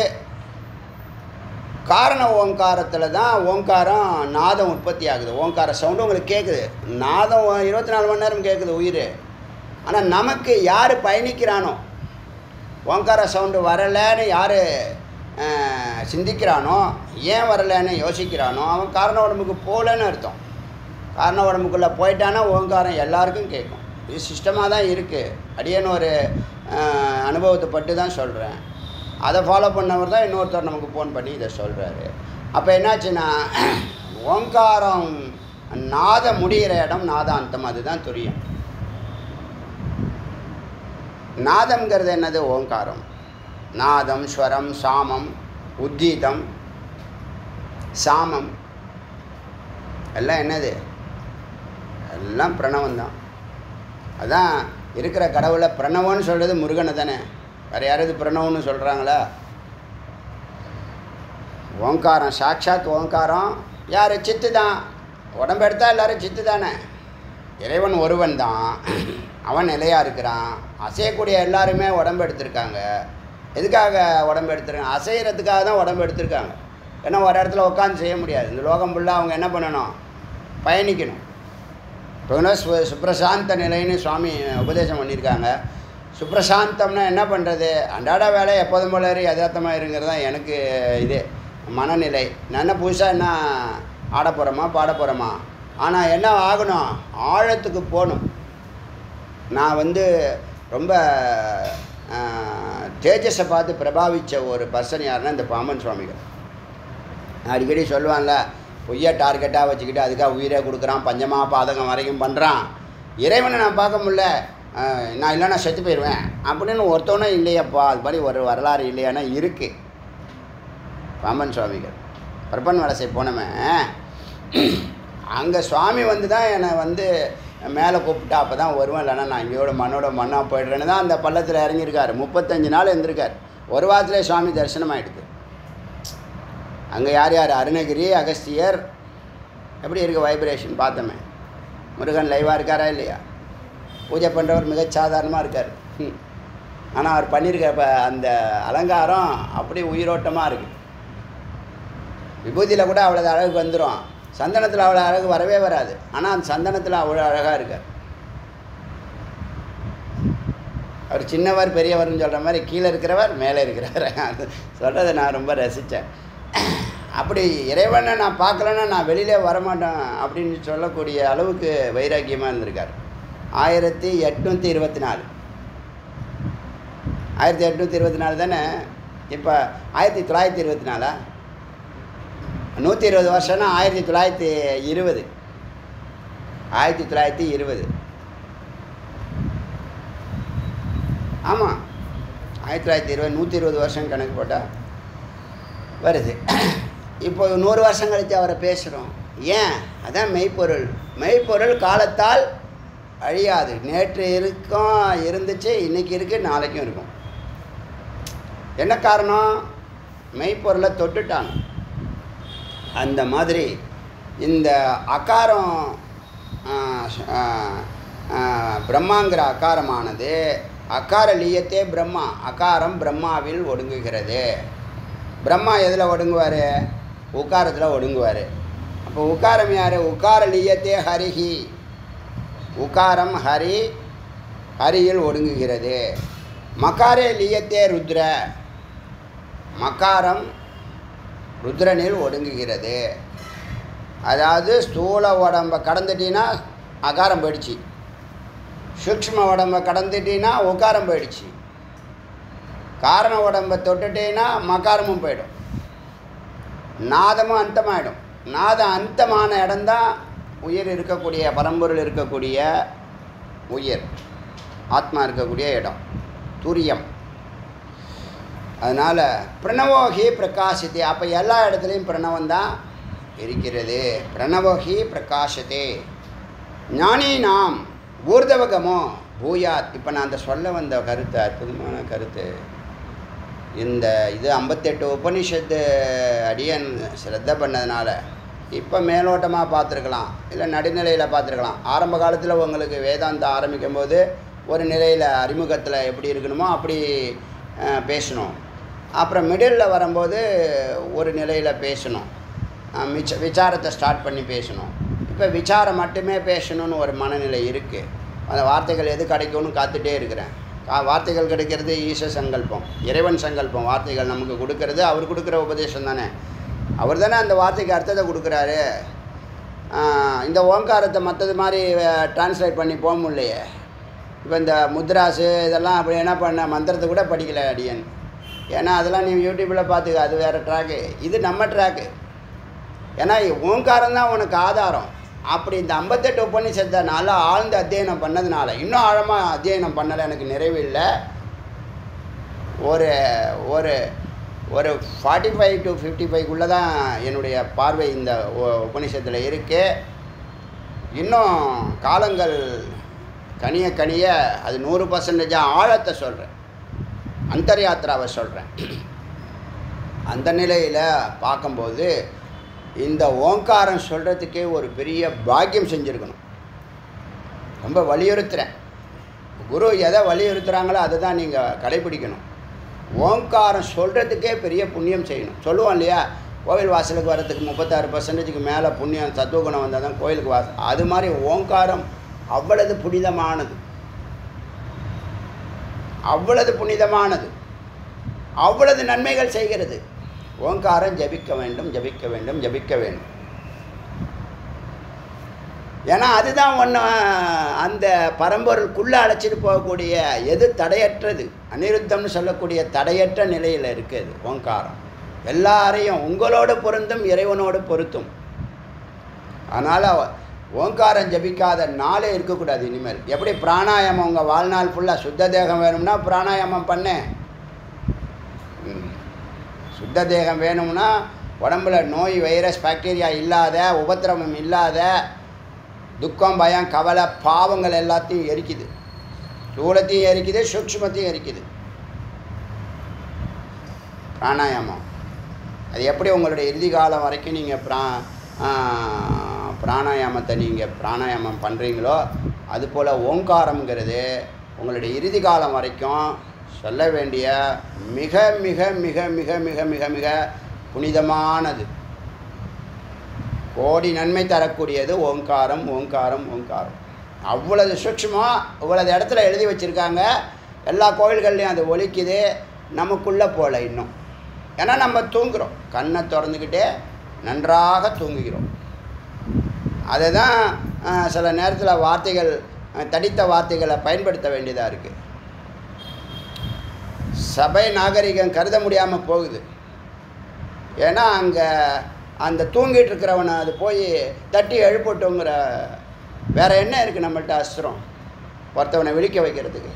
காரண ஓங்காரத்தில் தான் ஓங்காரம் நாதம் உற்பத்தி ஆகுது. ஓங்கார சவுண்டு உங்களுக்கு கேட்குது, நாதம் 24 மணி நேரம் கேட்குது உயிர். ஆனால் நமக்கு யார் பயணிக்கிறானோ, ஓங்கார சவுண்டு வரலைன்னு யார் சிந்திக்கிறானோ, ஏன் வரலைன்னு யோசிக்கிறானோ, அவன் காரண உடம்புக்கு போகலன்னு அர்த்தம். காரண உடம்புக்குள்ளே போயிட்டானா ஓங்காரம் எல்லாருக்கும் கேட்கும். இது சிஸ்டமாக தான் இருக்குது. அடியேன்னு ஒரு அனுபவத்தை பட்டு தான் சொல்கிறேன். அதை ஃபாலோ பண்ணவர் தான் இன்னொருத்தர் நமக்கு ஃபோன் பண்ணி இதை சொல்கிறாரு. அப்போ என்னாச்சுன்னா, ஓங்காரம் நாத முடிகிற இடம் நாதாந்தம், அதுதான் துரியம். நாதம்ங்கிறது என்னது? ஓங்காரம். நாதம், ஸ்வரம், சாமம், உத்தீதம், சாமம் எல்லாம் என்னது? எல்லாம் பிரணவந்தான். அதான் இருக்கிற கடவுளை பிரணவன்னு சொல்கிறது முருகனை தானே. வேறு யாராவது பிரணவன்னு சொல்கிறாங்களா? ஓங்காரம், சாட்சாத் ஓங்காரம் யார்? சித்து தான். உடம்பு எடுத்தால் எல்லோரும் சித்து தானே. இறைவன் ஒருவன் தான், அவன் நிலையாக இருக்கிறான். அசையக்கூடிய எல்லாருமே உடம்பு எடுத்திருக்காங்க. எதுக்காக உடம்பு எடுத்துருக்காங்க? அசைகிறதுக்காக தான் உடம்பு எடுத்திருக்காங்க. ஏன்னா ஒரு இடத்துல உட்காந்து செய்ய முடியாது. இந்த லோகம் ஃபுல்லாக அவங்க என்ன பண்ணணும்? பயணிக்கணும். இப்போ சுப்ரசாந்த நிலைன்னு சுவாமி உபதேசம் பண்ணியிருக்காங்க. சுப்ரசாந்தம்னா என்ன பண்ணுறது? அன்றாட வேலை எப்போதும் போல யதார்த்தமாக இருங்கிறது தான் எனக்கு இது மனநிலை. நான் என்ன புதுசாக என்ன ஆட போகிறோமா பாட போகிறோமா? ஆனால் என்ன ஆகணும்? ஆழத்துக்கு போகணும். நான் ரொம்ப தேஜஸை பார்த்து பிரபாவித்த ஒரு பர்சன் யாருன்னா இந்த பாம்பன் சுவாமிகள். அடிக்கடி சொல்லுவான்ல, பொய்யா டார்கெட்டாக வச்சுக்கிட்டு அதுக்காக உயிரே கொடுக்குறான், பஞ்சமா பாதகம் வரைக்கும் பண்ணுறான். இறைவனை நான் பார்க்க முடியல, நான் இல்லைன்னா செத்து போயிடுவேன் அப்படின்னு ஒருத்தவனும் இல்லையப்பா. அது மாதிரி ஒரு வரலாறு இல்லையானா இருக்குது. பாம்பன் சுவாமிகள் பரப்பன் வலசை போனவன், அங்கே சுவாமி தான் என்னை மேலே கூப்பிட்டா அப்போ தான் வருவேன், இல்லைன்னா நான் இங்கேயோட மண்ணாக போய்டுறேன்னு தான் அந்த பள்ளத்தில் இறங்கியிருக்காரு. 35 நாள் இருந்திருக்கார். ஒரு வாரத்திலே சுவாமி தரிசனம் ஆகிடுது. அங்கே யார் யார்? அருணகிரி, அகஸ்தியர். எப்படி இருக்குது வைப்ரேஷன்? பார்த்தோமே. முருகன் லைவாக இருக்காரா இல்லையா? பூஜை பண்ணுறவர் மிக சாதாரணமாக இருக்கார். ஆனால் அவர் பண்ணியிருக்க அந்த அலங்காரம் அப்படி உயிரோட்டமாக இருக்குது. விபூதியில் கூட அவ்வளோ அழகு வந்துடும், சந்தனத்தில் அவ்வளோ அழகு வரவே வராது. ஆனால் அந்த சந்தனத்தில் அவ்வளோ அழகாக இருக்கார். அவர் சின்னவர் பெரியவர்னு சொல்கிற மாதிரி கீழே இருக்கிறவர் மேலே இருக்கிறவர். அது சொல்கிறத நான் ரொம்ப ரசித்தேன். அப்படி இறைவனை நான் பார்க்கலன்னா நான் வெளியிலே வரமாட்டேன் அப்படின்னு சொல்லக்கூடிய அளவுக்கு வைராக்கியமாக இருந்திருக்கார். 1824 1824 தானே. இப்போ 1924 120 வருஷம்னா 1920 1920 ஆமாம் 1920 120 வருஷம் கணக்கு போட்டால் வருது. இப்போ 100 வருஷம் கழித்து அவரை பேசுகிறோம். ஏன்? அதான் மெய்ப்பொருள். மெய்ப்பொருள் காலத்தால் அழியாது. நேற்று இருந்துச்சு, இன்றைக்கி இருக்குது, நாளைக்கும் இருக்கும். என்ன காரணம்? மெய்ப்பொருளை தொட்டுட்டாங்க. அந்த மாதிரி இந்த அகாரம் பிரம்மாங்கிற அகாரமானது அகார லீயத்தே பிரம்மா. அகாரம் பிரம்மாவில் ஒடுங்குகிறது. பிரம்மா எதில் ஒடுங்குவார்? உக்காரத்தில் ஒடுங்குவார். அப்போ உக்காரம் யார்? உக்கார லீயத்தே ஹரிஹி. உக்காரம் ஹரி, ஹரியில் ஒடுங்குகிறது. மகாரே லீயத்தே ருத்ர. மகாரம் ருத்ரனில் ஒடுங்குகிறது. அதாவது ஸ்தூல உடம்பை கடந்துட்டின்னா அகாரம் போயிடுச்சு, சூக்ஷ்ம உடம்பை கடந்துட்டின்னா உக்காரம் போயிடுச்சு, காரண உடம்பை தொட்டுட்டேன்னா மகாரமும் போயிடும், நாதமும் அந்தமாயிடும். நாதம் அந்தமான இடம்தான் உயிர் இருக்கக்கூடிய, பரம்பொருள் இருக்கக்கூடிய உயிர், ஆத்மா இருக்கக்கூடிய இடம், துரியம். அதனால் பிரணவோகி பிரகாசித்தே. அப்போ எல்லா இடத்துலையும் பிரணவம் தான் இருக்கிறது. பிரணவோகி பிரகாசத்தே ஞானி நாம் ஊர்தவகமோ பூயாத். இப்போ நான் அந்த சொல்ல வந்த கருத்து அற்புதமான கருத்து. இந்த இது 58 உபனிஷத்து அடியன் சிரத்த பண்ணதுனால இப்போ மேலோட்டமாக பார்த்துருக்கலாம், இல்லை நடுநிலையில் பார்த்துருக்கலாம். ஆரம்ப காலத்தில் உங்களுக்கு வேதாந்தம் ஆரம்பிக்கும் போது ஒரு நிலையில் அறிமுகத்தில் எப்படி இருக்கணுமோ அப்படி பேசணும். அப்புறம் மிடில் வரும்போது ஒரு நிலையில் பேசணும், விசாரத்தை ஸ்டார்ட் பண்ணி பேசணும். இப்போ விசாரம் மட்டுமே பேசணும்னு ஒரு மனநிலை இருக்குது. அந்த வார்த்தைகள் எது கிடைக்கும்னு காத்துட்டே இருக்கிறேன். வார்த்தைகள் கிடைக்கிறது ஈச சங்கல்பம், இறைவன் சங்கல்பம். வார்த்தைகள் நமக்கு கொடுக்கறது அவர் கொடுக்குற உபதேசம் தானே. அவர் தானே அந்த வார்த்தைக்கு அர்த்தத்தை கொடுக்குறாரு. இந்த ஓங்காரத்தை மற்றது மாதிரி டிரான்ஸ்லேட் பண்ணி போக முடியலையே. இப்போ இந்த முத்ராஸு இதெல்லாம் அப்படி என்ன பண்ண மந்திரத்தை கூட படிக்கலை அடியன். ஏன்னா அதெல்லாம் நீ யூடியூப்பில் பார்த்துக்க, அது வேறு ட்ராக்கு, இது நம்ம ட்ராக்கு. ஏன்னா ஓங்காரம் தான் உனக்கு ஆதாரம். அப்படி இந்த 58 உபநிஷத்தை நல்லா ஆழ்ந்த அத்தியனம் பண்ணதுனால, இன்னும் ஆழமாக அத்தியனம் பண்ணலை, எனக்கு நிறைவு இல்லை. ஒரு ஒரு ஒரு 45 to 55 தான் என்னுடைய பார்வை இந்த உபநிஷத்தில் இருக்குது. இன்னும் காலங்கள் கனிய கனிய அது 100% ஆழத்தை சொல்கிறேன், அந்தர்யாத்திராவை சொல்கிறேன். அந்த நிலையில் பார்க்கும்போது இந்த ஓங்காரம் சொல்கிறதுக்கே ஒரு பெரிய பாக்கியம் செஞ்சுருக்கணும். ரொம்ப வலியுறுத்துகிறேன். குரு எதை வலியுறுத்துகிறாங்களோ அதை தான் நீங்கள் கடைப்பிடிக்கணும். ஓங்காரம் சொல்கிறதுக்கே பெரிய புண்ணியம் செய்யணும். சொல்லுவோம் இல்லையா, கோவில் வாசலுக்கு வரத்துக்கு 36% மேலே புண்ணியம் சத்துவகுணம் வந்தால் தான் கோயிலுக்கு வாசல். அது மாதிரி ஓங்காரம் அவ்வளவு புனிதமானது, அவ்வளவு புனிதமானது, அவ்வளவு நன்மைகள் செய்கிறது. ஓங்காரம் ஜபிக்க வேண்டும், ஜபிக்க வேண்டும், ஜபிக்க வேண்டும். ஏன்னா அதுதான் ஒன்று அந்த பரம்பொருளுக்குள்ளே அழைச்சிட்டு போகக்கூடிய எது தடையற்றது, அனிருத்தம்னு சொல்லக்கூடிய தடையற்ற நிலையில் இருக்குது ஓங்காரம். எல்லாரையும் உங்களோடு பொருந்தும், இறைவனோடு பொருத்தும். அதனால் ஓங்காரம் ஜபிக்காத நாளே இருக்கக்கூடாது இனிமேல். எப்படி பிராணாயாமம் உங்கள் வாழ்நாள் ஃபுல்லாக சுத்த தேகம் வேணும்னா பிராணாயாமம் பண்ணேன். சுத்த தேகம் வேணும்னா உடம்புல நோய், வைரஸ், பாக்டீரியா இல்லாத, உபத்திரவம் இல்லாத, துக்கம், பயம், கவலை, பாவங்கள் எல்லாத்தையும் எரிக்குது. ஸ்தூலத்தையும் எரிக்குது, சூக்ஷ்மத்தையும் எரிக்குது பிராணாயாமம். அது எப்படி உங்களுடைய இறுதி காலம் வரைக்கும் நீங்கள் பிராணாயாமத்தை நீங்கள் பிராணாயாமம் பண்ணுறீங்களோ அதுபோல் ஓங்காரம்ங்கிறது உங்களுடைய இறுதி காலம் வரைக்கும் சொல்ல வேண்டிய மிக மிக மிக மிக மிக மிக மிக புனிதமானது, கோடி நன்மை தரக்கூடியது ஓங்காரம். ஓங்காரம் ஓங்காரம் அவ்வளவு சூட்சமாக இவ்வளவு இடத்துல எழுதி வச்சுருக்காங்க. எல்லா கோவில்கள்லையும் அது ஒலிக்குது, நமக்குள்ளே போகல இன்னும். ஏன்னா நம்ம தூங்குகிறோம், கண்ணை திறந்துக்கிட்டே நன்றாக தூங்குகிறோம். அதை தான் சில நேரத்தில் வார்த்தைகள், தடித்த வார்த்தைகளை பயன்படுத்த வேண்டியதாக இருக்குது. சபை நாகரிகம் கருத முடியாமல் போகுது. ஏன்னா அங்கே அந்த தூங்கிட்டு இருக்கிறவனை அது போய் தட்டி எழுப்பட்டுங்கிற வேறு என்ன இருக்குது நம்மள்கிட்ட அஸ்திரம் ஒருத்தவனை விழிக்க வைக்கிறதுக்கு?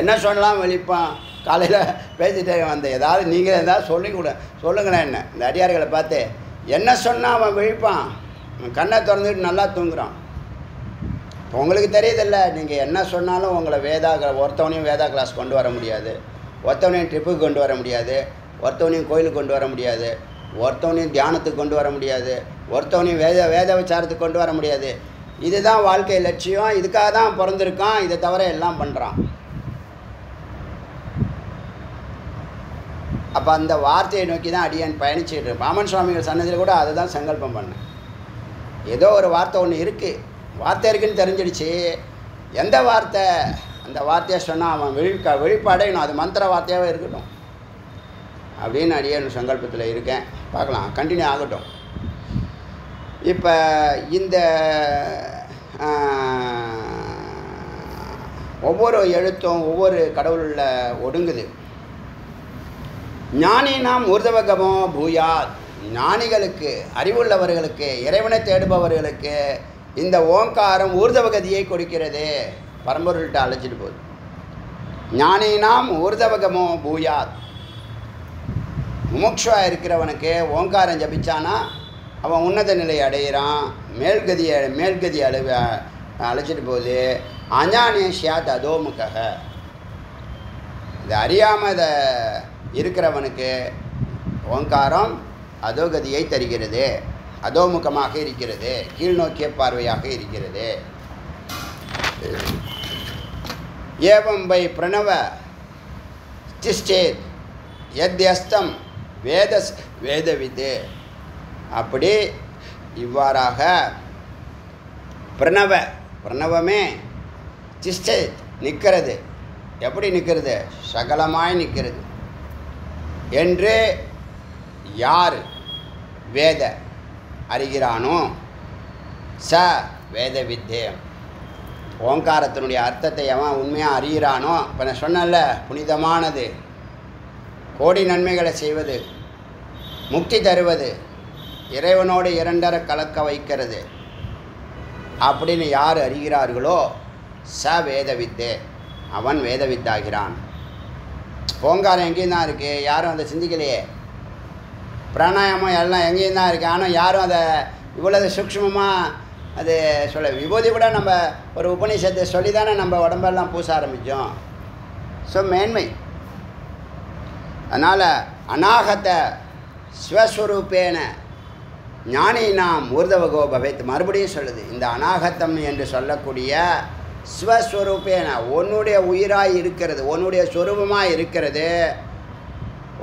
என்ன சொல்லலாம் விழிப்பான். காலையில் பேசிட்டே வந்த ஏதாவது நீங்கள் ஏதாவது சொல்லுங்களேன். என்ன இந்த அடியார்களை பார்த்து என்ன சொன்னால் அவன் விழிப்பான், கண்ணை திறந்துக்கிட்டு நல்லா தூங்குறான். இப்போ உங்களுக்கு தெரியுதில்ல, நீங்கள் என்ன சொன்னாலும் உங்களை ஒருத்தவனையும் வேதா கிளாஸ் கொண்டு வர முடியாது, ஒருத்தவனையும் ட்ரிப்புக்கு கொண்டு வர முடியாது, ஒருத்தவனையும் கோயிலுக்கு கொண்டு வர முடியாது, ஒருத்தவனையும் தியானத்துக்கு கொண்டு வர முடியாது, ஒருத்தவனையும் வேத விசாரத்துக்கு கொண்டு வர முடியாது. இதுதான் வாழ்க்கை லட்சியம், இதுக்காக தான் பிறந்திருக்கான், இதை தவிர எல்லாம் பண்ணுறான். அப்போ அந்த வார்த்தையை நோக்கி தான் அடியன் பயணிச்சுக்கிட்டு பாமன் சுவாமிகள் சன்னதியில் கூட அதை தான் சங்கல்பம் பண்ணேன். ஏதோ ஒரு வார்த்தை ஒன்று இருக்குது, வார்த்தை இருக்குதுன்னு தெரிஞ்சிடுச்சு. எந்த வார்த்தை? அந்த வார்த்தையை சொன்னால் அவன் விழிப்படையணும், அது மந்திர வார்த்தையாகவே இருக்கட்டும் அப்படின்னு அடியன் சங்கல்பத்தில் இருக்கேன். பார்க்கலாம், கண்டினியூ ஆகட்டும். இப்போ இந்த ஒவ்வொரு எழுத்தும் ஒவ்வொரு கடவுளில் ஒடுங்குது. ஞானினாம் ஊர்தவகமோ பூயாத், ஞானிகளுக்கு, அறிவுள்ளவர்களுக்கு, இறைவனை தேடுபவர்களுக்கு இந்த ஓங்காரம் ஊர்தவகதியை கொடுக்கிறது. பரம்பொருள்கிட்ட அழைச்சிட்டு போகுது. ஞானினாம் ஊர்தவகமோ பூயாத், முமுட்சுவாக இருக்கிறவனுக்கு ஓங்காரம் ஜபிச்சானா அவன் உன்னத நிலை அடைகிறான், மேல்கதி அழைச்சிட்டு போகுது. அஞானே ஷியாத் அதோமுக, இது அறியாமல் இதை இருக்கிறவனுக்கு ஓங்காரம் அதோகதியை தருகிறது, அதோமுகமாக இருக்கிறது, கீழ்நோக்கிய பார்வையாக இருக்கிறது. ஏவம் வை பிரணவ திஷ்டேத் யத்யஸ்தம் வேதவிது, அப்படி இவ்வாறாக பிரணவமே திஷ்டேத் நிற்கிறது. எப்படி நிற்கிறது? சகலமாய் நிற்கிறது என்று யார் வேத அறிகிறானோ ச வேத வித்தே. ஓங்காரத்தினுடைய அர்த்தத்தை அவன் உண்மையாக அறிகிறானோ, இப்போ நான் சொன்னல, புனிதமானது, கோடி நன்மைகளை செய்வது, முக்தி தருவது, இறைவனோடு இரண்டரை கலக்க வைக்கிறது அப்படின்னு யார் அறிகிறார்களோ ச வேத வித்தே, அவன் வேத வித்தாகிறான். ஓங்காரம் எங்கேயும் தான் இருக்குது, யாரும் அதை சிந்திக்கலையே. பிராணாயாமம் எல்லாம் எங்கேயும் தான் இருக்குது, ஆனால் யாரும் அதை இவ்வளவு சூக்ஷ்மமாக அது சொல்ல. விபூதி கூட நம்ம ஒரு உபநிஷத்தை சொல்லி தானே நம்ம உடம்பெல்லாம் பூச ஆரம்பித்தோம். ஸோ மேன்மை. அதனால் அநாகத ஸ்வஸ்வரூபேன ஞானினாம் ஊர்தவகோ பவேத். மறுபடியும் சொல்லுது, இந்த அநாகத்தம் என்று சொல்லக்கூடிய ஸ்வஸ்வரூபேன உன்னுடைய உயிராய் இருக்கிறது, உன்னுடைய சொரூபமாக இருக்கிறது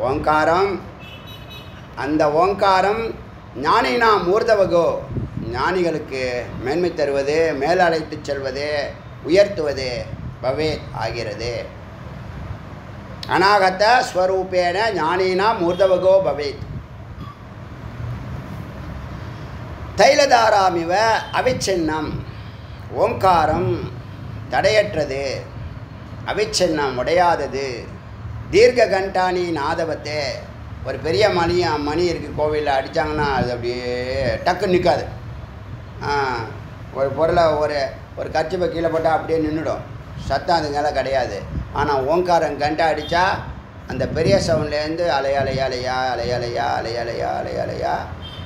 ஓங்காரம். அந்த ஓங்காரம் ஞானினாம் ஊர்தவகோ, ஞானிகளுக்கு மேன்மை தருவது, மேல் அழைத்து செல்வது, உயர்த்துவது பவேத் ஆகிறது. அநாகத ஸ்வரூபேன ஞானினாம் ஊர்தவகோ பவேத். தைலதாராமிவ அவிச்சின்னம். ஓங்காரம் தடையற்றது, அவிச்சின்னம் உடையாதது. தீர்க்க கண்டானி நாதவத்தே. ஒரு பெரிய மணி இருக்குது கோவிலில், அடித்தாங்கன்னா அது அப்படியே டக்குன்னு நிற்காது. ஒரு பொருளை ஒரு கர்ச்சிப்பை கீழே போட்டால் அப்படியே நின்றுடும், சத்தம் அதுங்கெல்லாம் கிடையாது. ஆனால் ஓங்காரம் கண்டை அடித்தா அந்த பெரிய சவுண்ட்லேருந்து அலையா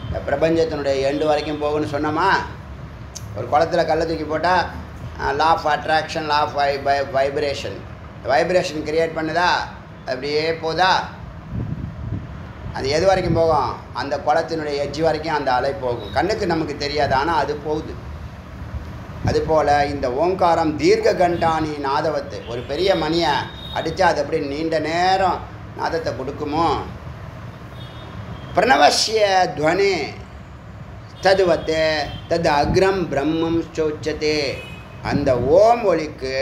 இந்த பிரபஞ்சத்தினுடைய எண்டு வரைக்கும் போகுன்னு சொன்னோமா. ஒரு குளத்தில் கல்லை தூக்கி போட்டால் law of attraction, law of vibration create பண்ணுதா, அப்படியே போதா. அது எது வரைக்கும் போகும்? அந்த குளத்தினுடைய எட்ஜ் வரைக்கும் அந்த அலை போகும், கண்ணுக்கு நமக்கு தெரியாது, ஆனால் அது போகுது. அதுபோல் இந்த ஓங்காரம் தீர்க்க கண்டானி நாதவத்து. ஒரு பெரிய மணியை அடித்தா அது எப்படி நீண்ட நேரம் நாதத்தை கொடுக்குமோ. பிரணவசிய துவனே ததுவத்தே தது அக்ரம் பிரம்மம் சோச்சதே. அந்த ஓம் ஒலிக்கு,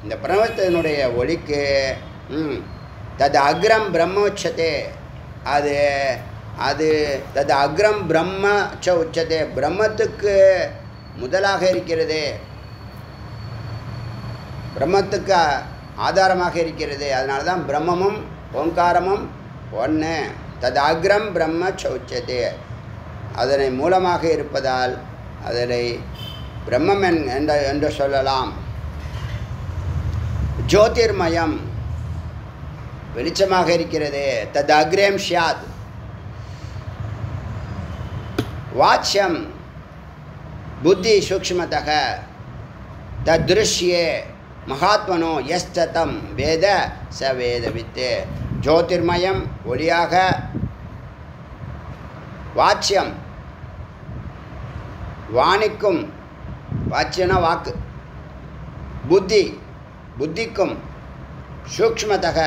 இந்த பிரணவத்தினுடைய ஒலிக்கு தது அக்ரம் பிரம்மோச்சதே, அது அது தது அக்ரம் பிரம்ம ச உச்சதே, பிரம்மத்துக்கு முதலாக இருக்கிறது, பிரம்மத்துக்கு ஆதாரமாக இருக்கிறது. அதனால தான் பிரம்மமும் ஓங்காரமும் ஒன்று. தது அக்ரம் பிரம்ம ச உச்சதே, அதனை மூலமாக இருப்பதால் அதனை பிரம்மம் என்று சொல்லலாம். ஜோதிர்மயம் வெளிச்சமாக இருக்கிறது. தது அக்ரேம் ஷியாத். வாட்சியம் புத்தி சூக்ஷ்மதக தத்ருஷ்யே மகாத்மனோ யஸ்ததம் வேத ச வேதவித்தே. ஜோதிர்மயம் ஒளியாக, வாட்சியம் வாணிக்கும், வாட்சியனா வாக்கு, புத்தி புத்திக்கும், சூக்ஷ்மதக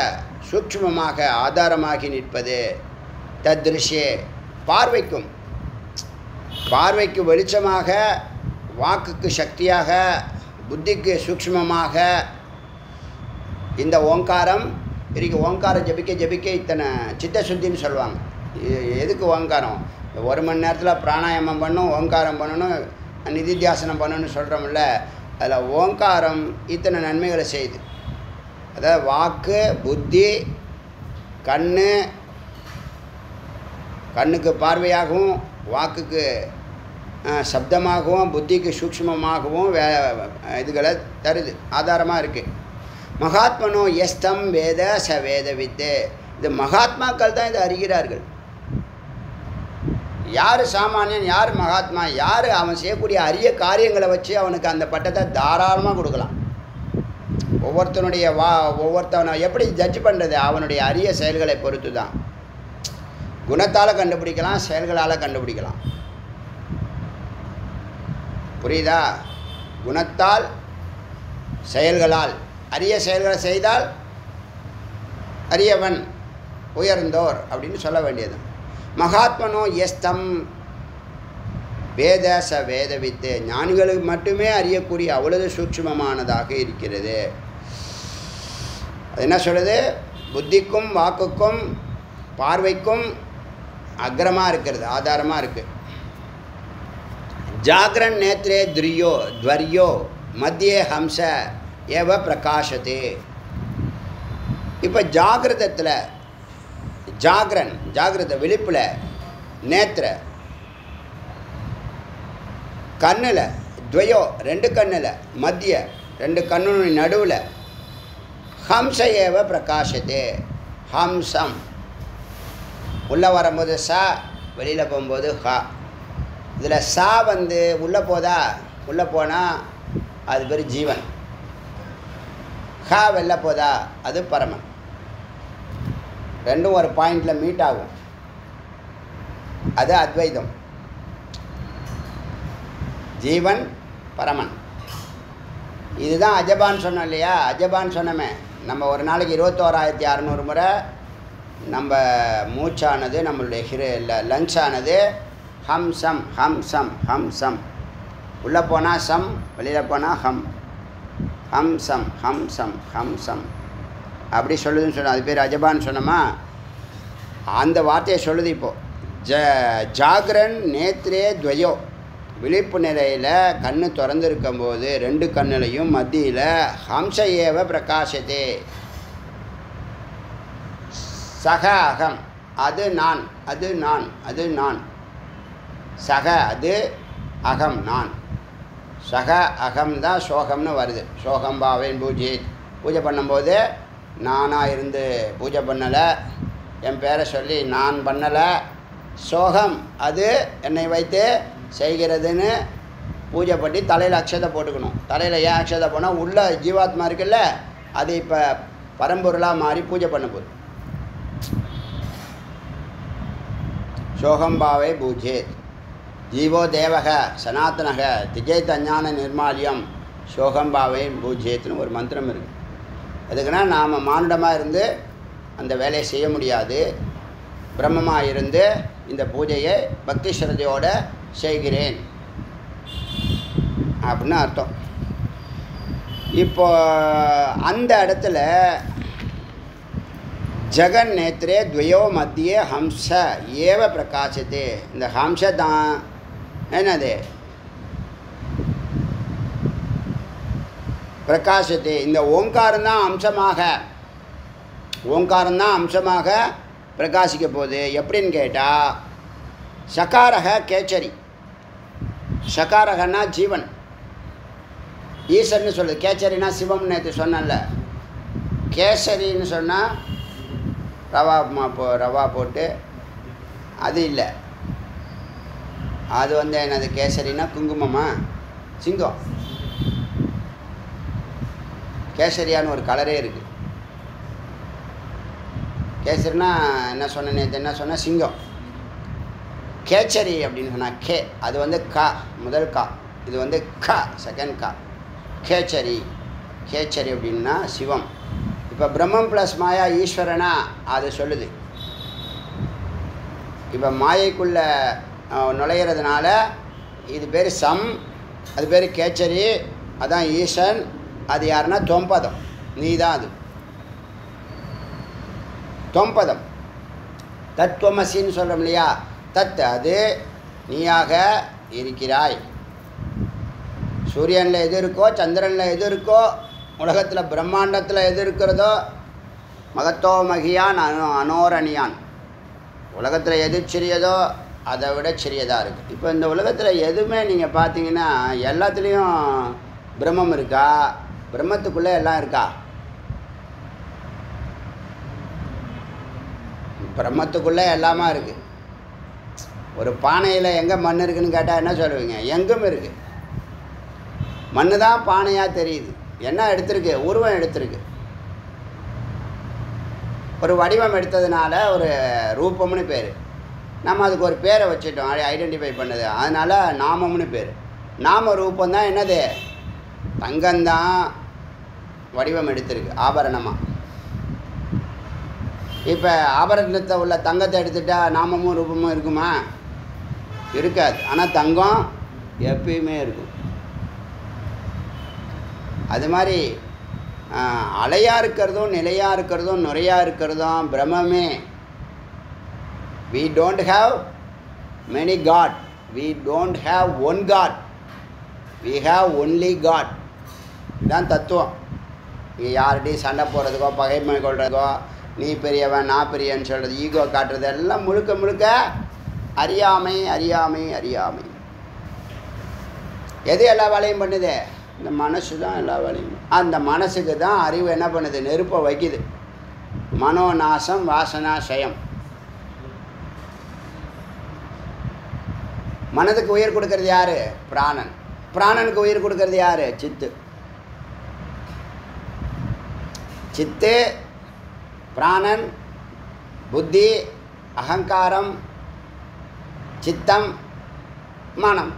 சூக்ஷ்மமாக ஆதாரமாகி நிற்பது, தத்ருஷ்யே பார்வைக்கும், பார்வைக்கு வெளிச்சமாக, வாக்குக்கு சக்தியாக, புத்திக்கு சூக்ஷ்மமாக இந்த ஓங்காரம் இருக்கு. ஓங்காரம் ஜபிக்க ஜபிக்க இத்தனை சித்த சுத்தின்னு சொல்லுவாங்க. எதுக்கு ஓங்காரம்? ஒரு மணி நேரத்தில் பிராணாயாமம் பண்ணணும், ஓங்காரம் பண்ணணும், நிதித்தியாசனம் பண்ணணும்னு சொல்கிறோம்ல, அதில் ஓங்காரம் இத்தனை நன்மைகளை செய்யுது. அதாவது வாக்கு, புத்தி, கண்ணுக்கு பார்வையாகவும், வாக்குக்கு சப்தமாகவும், புத்திக்கு சூக்ஷ்மமாகவும் இதுகளை தருது, ஆதாரமாக இருக்குது. மகாத்மனோ எஸ்தம் வேத ச வேத வித்தே. இது மகாத்மாக்கள் தான் இதை அறிகிறார்கள். யார் சாமானியன், யார் மகாத்மா, யார் அவன் செய்யக்கூடிய அரிய காரியங்களை வச்சு அவனுக்கு அந்த பட்டத்தை தாராளமாக கொடுக்கலாம். ஒவ்வொருத்தவனை எப்படி ஜட்ஜ் பண்ணுறது? அவனுடைய அரிய செயல்களை பொறுத்து தான். குணத்தால் கண்டுபிடிக்கலாம், செயல்களால் கண்டுபிடிக்கலாம். புரியுதா? குணத்தால், செயல்களால். அரிய செயல்களை செய்தால் அரியவன், உயர்ந்தோர் அப்படின்னு சொல்ல வேண்டியது. மகாத்மனோ எஸ்தம் வேத ச வேதவித்து. ஞானிகளுக்கு மட்டுமே அறியக்கூடிய அவ்வளவு சூட்சுமமானதாக இருக்கிறது. அது என்ன சொல்லுது? புத்திக்கும் வாக்குக்கும் பார்வைக்கும் அக்ரமாக இருக்கிறது, ஆதாரமாக இருக்குது. ஜாகரன் நேத்ரே துவர்யோ மத்தியே ஹம்ச ஏவ பிரகாசத்தே. இப்போ ஜாகிரதத்தில் ஜாகிரத விழிப்பில், நேத்திர கண்ணில், துவயோ ரெண்டு கண்ணில், மத்திய ரெண்டு கண்ணு நடுவில், ஹம்ச ஏவ பிரகாசத்தே. ஹம்சம் உள்ளே வரும்போது சா, வெளியில் போகும்போது ஹா. இதில் சா வந்து உள்ளே போதா, உள்ளே போனால் அது பேர் ஜீவன். ஹா வெளில போதா, அது பரமன். ரெண்டும் ஒரு பாயிண்டில் மீட் ஆகும், அது அத்வைதம். ஜீவன் பரமன். இதுதான் அஜபான் சொன்னோம் இல்லையா? அஜபான் சொன்னோமே, நம்ம ஒரு நாளைக்கு 21,600 முறை நம்ம மூச்சானது, நம்மளுடைய லங்ஸ் ஆனது ஹம்சம் ஹம்சம் ஹம்சம். உள்ளே போனால் சம், வெளியில் போனால் ஹம். ஹம்சம் ஹம்சம் ஹம்சம் அப்படி சொல்லுதுன்னு சொன்னோம். அது பேர் அஜபான்னு சொன்னோமா? அந்த வார்த்தையை சொல்லுது. இப்போது ஜாகரன் நேத்ரே துவயோ, விழிப்பு நிலையில் கண்ணு திறந்துருக்கும்போது ரெண்டு கண்ணுலையும் மத்தியில் ஹம்ச ஏவ பிரகாசத்தே. சக அகம், அது நான், அது நான், அது நான். சக அது, அகம் நான். சக அகம் தான் சோகம்னு வருது. சோகம் பாவேன் பூஜை பண்ணும்போது நானாக இருந்து பூஜை பண்ணலை, என் பேரை சொல்லி நான் பண்ணலை. சோகம் அது என்னை வைத்து செய்கிறதுன்னு பூஜை பண்ணி தலையில் அக்ஷதை போட்டுக்கணும். தலையில் ஏன் அக்ஷதை போனால் உள்ள ஜீவாத்மா இருக்குல்ல, அது இப்போ பரம்பொருளாக மாறி பூஜை பண்ண போகுது. சோகம்பாவை பூஜேத் ஜீவோ தேவக சனாத்தனக திஜேத் அஞ்ஞான நிர்மாலியம் சோகம்பாவை பூஜேத்னு ஒரு மந்திரம் இருக்குது. அதுக்குன்னா நாம் மானுடமாக இருந்து அந்த வேலையை செய்ய முடியாது. பிரம்மமாக இருந்து இந்த பூஜையை பக்தி ஸ்ரத்தையோடு செய்கிறேன் அப்படின்னு அர்த்தம். இப்போ அந்த இடத்துல ஜகன் நேத்ரே துவயோ மத்தியே ஹம்ச ஏவ பிரகாசத்தே. இந்த ஹம்ச தான் என்னது? பிரகாசத்தே. இந்த ஓங்காரம்தான் அம்சமாக பிரகாசிக்க போகுது. எப்படின்னு கேட்டால், சகாரக கேச்சரி. சகாரகன்னா ஜீவன், ஈஸ்வரன்னு சொல்லுது. கேச்சரினா சிவம். நேற்று சொன்னல. கேசரின்னு சொன்னால் ரவா போட்டு, அது இல்லை. அது வந்து என்னது? கேசரினா குங்குமமா? சிங்கம். கேசரியான்னு ஒரு கலரே இருக்குது. கேசரினா என்ன சொன்ன நேற்று? என்ன சொன்ன? சிங்கம். கேச்சரி அப்படின்னு சொன்னால் கே, அது வந்து கா, முதல் கா. இது வந்து கா, செகண்ட் கா. கேச்சரி. கேச்சரி அப்படின்னா சிவம். இப்போ பிரம்மம் ப்ளஸ் மாயா ஈஸ்வரனா அது சொல்லுது. இப்போ மாயைக்குள்ளே நுழையிறதுனால இது பேர் சம், அது பேர் கேச்சரி, அதான் ஈசன். அது யாருன்னா தொம்பதம், நீ தான் அது. தொம்பதம் தத்துவமசின்னு சொல்கிறோம் இல்லையா? தத் அது நீயாக இருக்கிறாய். சூரியனில் எது இருக்கோ, சந்திரனில் எது இருக்கோ, உலகத்தில் பிரம்மாண்டத்தில் எது இருக்கிறதோ, மகத்தோ மகியான் அனோரணியான். உலகத்தில் எது சிறியதோ அதை விட சிறியதாக இருக்குது. இப்போ இந்த உலகத்தில் எதுவுமே நீங்கள் பார்த்தீங்கன்னா எல்லாத்துலேயும் பிரம்மம் இருக்கா? பிரம்மத்துக்குள்ளே எல்லாம் இருக்கா? பிரம்மத்துக்குள்ளே எல்லாமா இருக்குது. ஒரு பானையில் எங்கே மண் இருக்குதுன்னு கேட்டால் என்ன சொல்லுவீங்க? எங்கும் இருக்குது. மண் தான் பானையாக தெரியுது. என்ன எடுத்திருக்கு? உருவம் எடுத்திருக்கு. ஒரு வடிவம் எடுத்ததுனால ஒரு ரூபம்னு பேர். நம்ம அதுக்கு ஒரு பேரை வச்சுட்டோம், ஐடென்டிஃபை பண்ணது. அதனால் நாமம்னு பேர். நாம ரூபம் தான் என்னது? தங்கம்தான் வடிவம் எடுத்திருக்கு ஆபரணமாக. இப்போ ஆபரணத்தை உள்ள தங்கத்தை எடுத்துட்டா நாமமும் ரூபமும் இருக்குமா? இருக்காது. ஆனால் தங்கம் எப்பயுமே இருக்கும். அது மாதிரி அலையாக இருக்கிறதும் நிலையாக இருக்கிறதும் நுரையாக இருக்கிறதும் பிரம்மே. We don't have many God. We don't have one God. We have only God. இதுதான் தத்துவம். இங்கே யார்கிட்டையும் சண்டை போடுறதுக்கோ பகைமை கொள்றதுக்கோ நீ பெரியவன் நான் பெரியவன் சொல்கிறது ஈகோ காட்டுறது எல்லாம் முழுக்க முழுக்க அறியாமை அறியாமை அறியாமை. எது எல்லா வேலையும் பண்ணுது? இந்த மனசு தான் எல்லா வேலையும். அந்த மனசுக்கு தான் அறிவு என்ன பண்ணுது? நெருப்பை வைக்குது. மனோநாசம் வாசனாசயம். மனதுக்கு உயிர் கொடுக்கறது யார்? பிராணன். பிராணனுக்கு உயிர் கொடுக்கறது யார்? சித்து. சித்து, பிராணன், புத்தி, அகங்காரம், சித்தம், மனம்.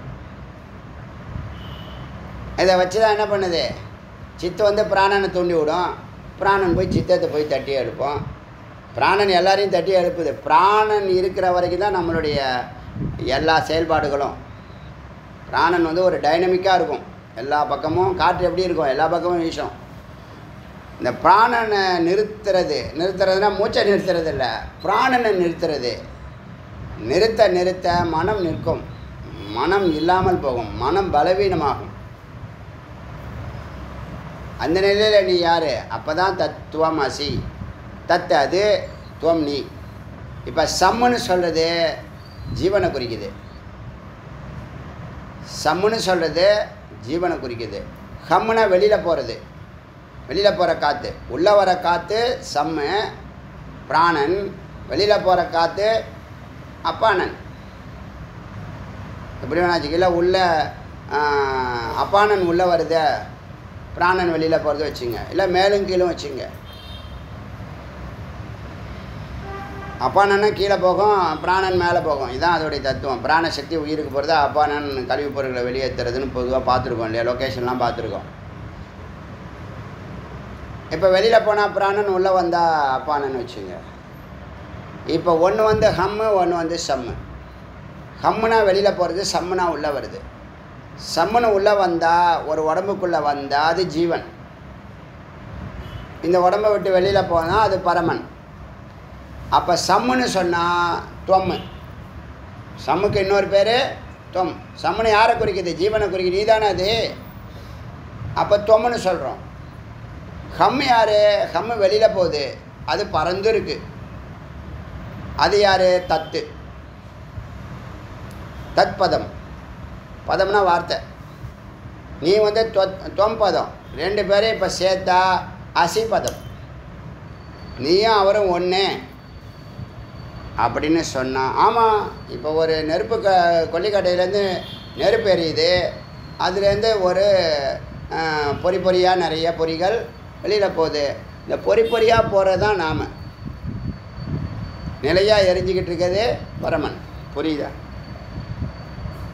இதை வச்சு தான் என்ன பண்ணுது? சித்து வந்து பிராணனை தூண்டி விடும். பிராணன் போய் சித்தத்தை போய் தட்டி எழுப்போம். பிராணன் எல்லாரையும் தட்டி எழுப்புது. பிராணன் இருக்கிற வரைக்கும் தான் நம்மளுடைய எல்லா செயல்பாடுகளும். பிராணன் வந்து ஒரு டைனமிக்காக இருக்கும். எல்லா பக்கமும் காற்று எப்படி இருக்கும்? எல்லா பக்கமும் வீசும். இந்த பிராணனை நிறுத்துறதுனா மூச்சை நிறுத்துறது இல்லை, பிராணனை நிறுத்துறது. நிறுத்த நிறுத்த மனம் நிற்கும். மனம் இல்லாமல் போகும். மனம் பலவீனமாகும். அந்த நிலையில் நீ யார்? அப்போ தான் தத்துவம் அசி. தத்து அது, துவம் நீ. இப்போ சம்முன்னு சொல்கிறது ஜீவனை குறிக்குது. சம்முன்னு சொல்கிறது ஜீவனை குறிக்குது. ஹம்முனா வெளியில் போகிறது. வெளியில் போகிற காற்று. உள்ளே வர காற்று சம்மு பிராணன். வெளியில் போகிற காற்று அப்பானன். எப்படி வேணாச்சு இல்லை உள்ள அப்பானன் உள்ளே வருது, பிராணன் வெளியில் போகிறது வச்சுங்க. இல்லை மேலும் கீழும் வச்சுங்க. அப்பானன்னா கீழே போகும், பிராணன் மேலே போகும். இதுதான் அதோடைய தத்துவம். பிராண சக்தி உயிருக்கு போகிறது, அப்பானன் கழிவுப் பொருட்களை வெளியேற்றுறதுன்னு பொதுவாக பார்த்துருக்கோம் இல்லையா? லொக்கேஷன்லாம் பார்த்துருக்கோம். இப்போ வெளியில் போனால் பிராணன் உள்ளே வந்தால் அப்பானன்னு வச்சுங்க. இப்போ ஒன்று வந்து ஹம்மு, ஒன்று வந்து சம்மு. ஹம்முனா வெளியில் போகிறது, சம்முனா உள்ளே வருது. சம்முன்னு உள்ளே வந்தால், ஒரு உடம்புக்குள்ளே வந்தால் அது ஜீவன். இந்த உடம்பை விட்டு வெளியில் போனால் அது பரமன். அப்போ சம்முன்னு சொன்னால் துவம்மு. சம்முக்கு இன்னொரு பேர் துவம். சம்முன்னு யாரை குறிக்குது? ஜீவனை குறிக்குது. நீ தானே அது. அப்போ துவம்னு சொல்கிறோம். ஹம்மு யார்? ஹம்மு வெளியில் போகுது, அது பறந்து இருக்கு. அது யார்? தத்து. தத் பதம். பதம்னா வார்த்தை. நீ வந்து தொம் பதம். ரெண்டு பேரும் இப்போ சேர்த்தா அசி பதம். நீயும் அவரும் ஒன்று அப்படின்னு சொன்னான். ஆமாம். இப்போ ஒரு நெருப்பு கொல்லிக்கட்டையிலேருந்து நெருப்பு எரியுது. அதுலேருந்து ஒரு பொறி பொறியாக நிறைய பொறிகள் வெளியில் போகுது. இந்த பொறி பொறியாக போகிறது தான் நாம். நிலையாக எரிஞ்சிக்கிட்டு இருக்கிறது பரமன். புரியுதா?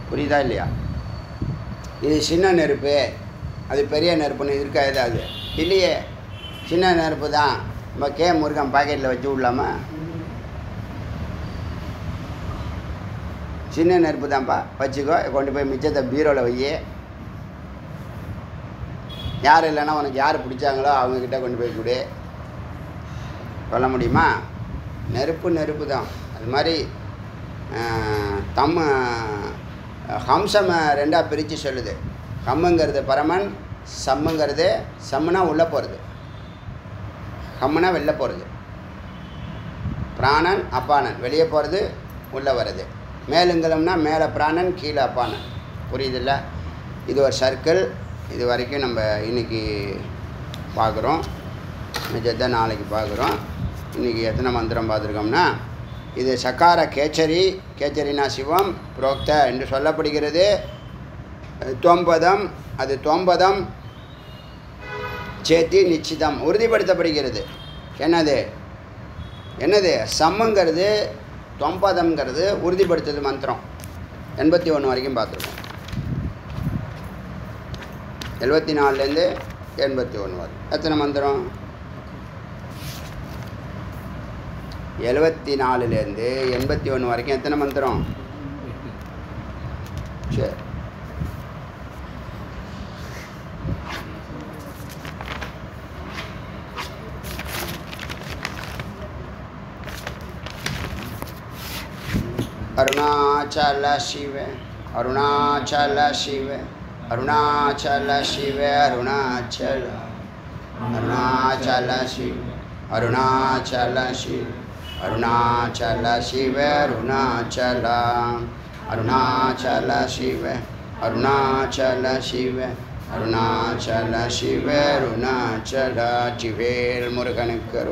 புரியுதா இல்லையா? இது சின்ன நெருப்பு, அது பெரிய நெருப்புன்னு இருக்கா? ஏதாவது இல்லையே. சின்ன நெருப்பு தான். நம்ம கே முருகன் பாக்கெட்டில் வச்சு விடலாமா? சின்ன நெருப்பு தான்ப்பா, வச்சுக்கோ. கொண்டு போய் மிச்சத்தை பீரோவில் வை. யார் இல்லைன்னா உனக்கு யார் பிடிச்சாங்களோ அவங்கக்கிட்ட கொண்டு போய் கொடு. சொல்ல முடியுமா? நெருப்பு நெருப்பு தான். அது மாதிரி ஹம்சம் ரெண்டாக பிரித்து சொல்லுது. ஹம்முங்கிறது பரமன், சம்முங்கிறது சம்முனா உள்ளே போகிறது, ஹம்முனா வெளில போகிறது. பிராணன் அப்பானன். வெளியே போகிறது, உள்ளே வர்றது. மேலுங்கலம்னா மேலே பிராணன், கீழே அப்பானன். புரியுதில்ல? இது ஒரு சர்க்கிள். இது வரைக்கும் நம்ம இன்றைக்கி பார்க்குறோம். நிஜத்தை நாளைக்கு பார்க்குறோம். இன்றைக்கி எத்தனை மந்திரம் பார்த்துருக்கோம்னா, இது சக்கார கேச்சரி. கேச்சரினா சிவம் புரோக்த என்று சொல்லப்படுகிறது. தொம்பதம். அது தொம்பதம் சேத்தி நிச்சிதம் உறுதிப்படுத்தப்படுகிறது. என்னது சம்முங்கிறது தொம்பதம்ங்கிறது உறுதிப்படுத்துது மந்திரம். 81 வரைக்கும் பார்த்துருக்கோம். 74லேருந்து 81 வரை எத்தனை மந்திரம்? 74லேருந்து 81 வரைக்கும் எத்தனை மந்திரம்? சரி. அருணாச்சல சிவ அருணாச்சல சிவ அருணாச்சல சிவ அருணாச்சல அருணாச்சல சிவ அருணாச்சல சிவ அருணாச்சல சிவ அருணாச்சல அருணாச்சல சிவ அருணாச்சல சிவ அருணாச்சல சிவ அருணாச்சல ஜிவேல் முருகனுக்கு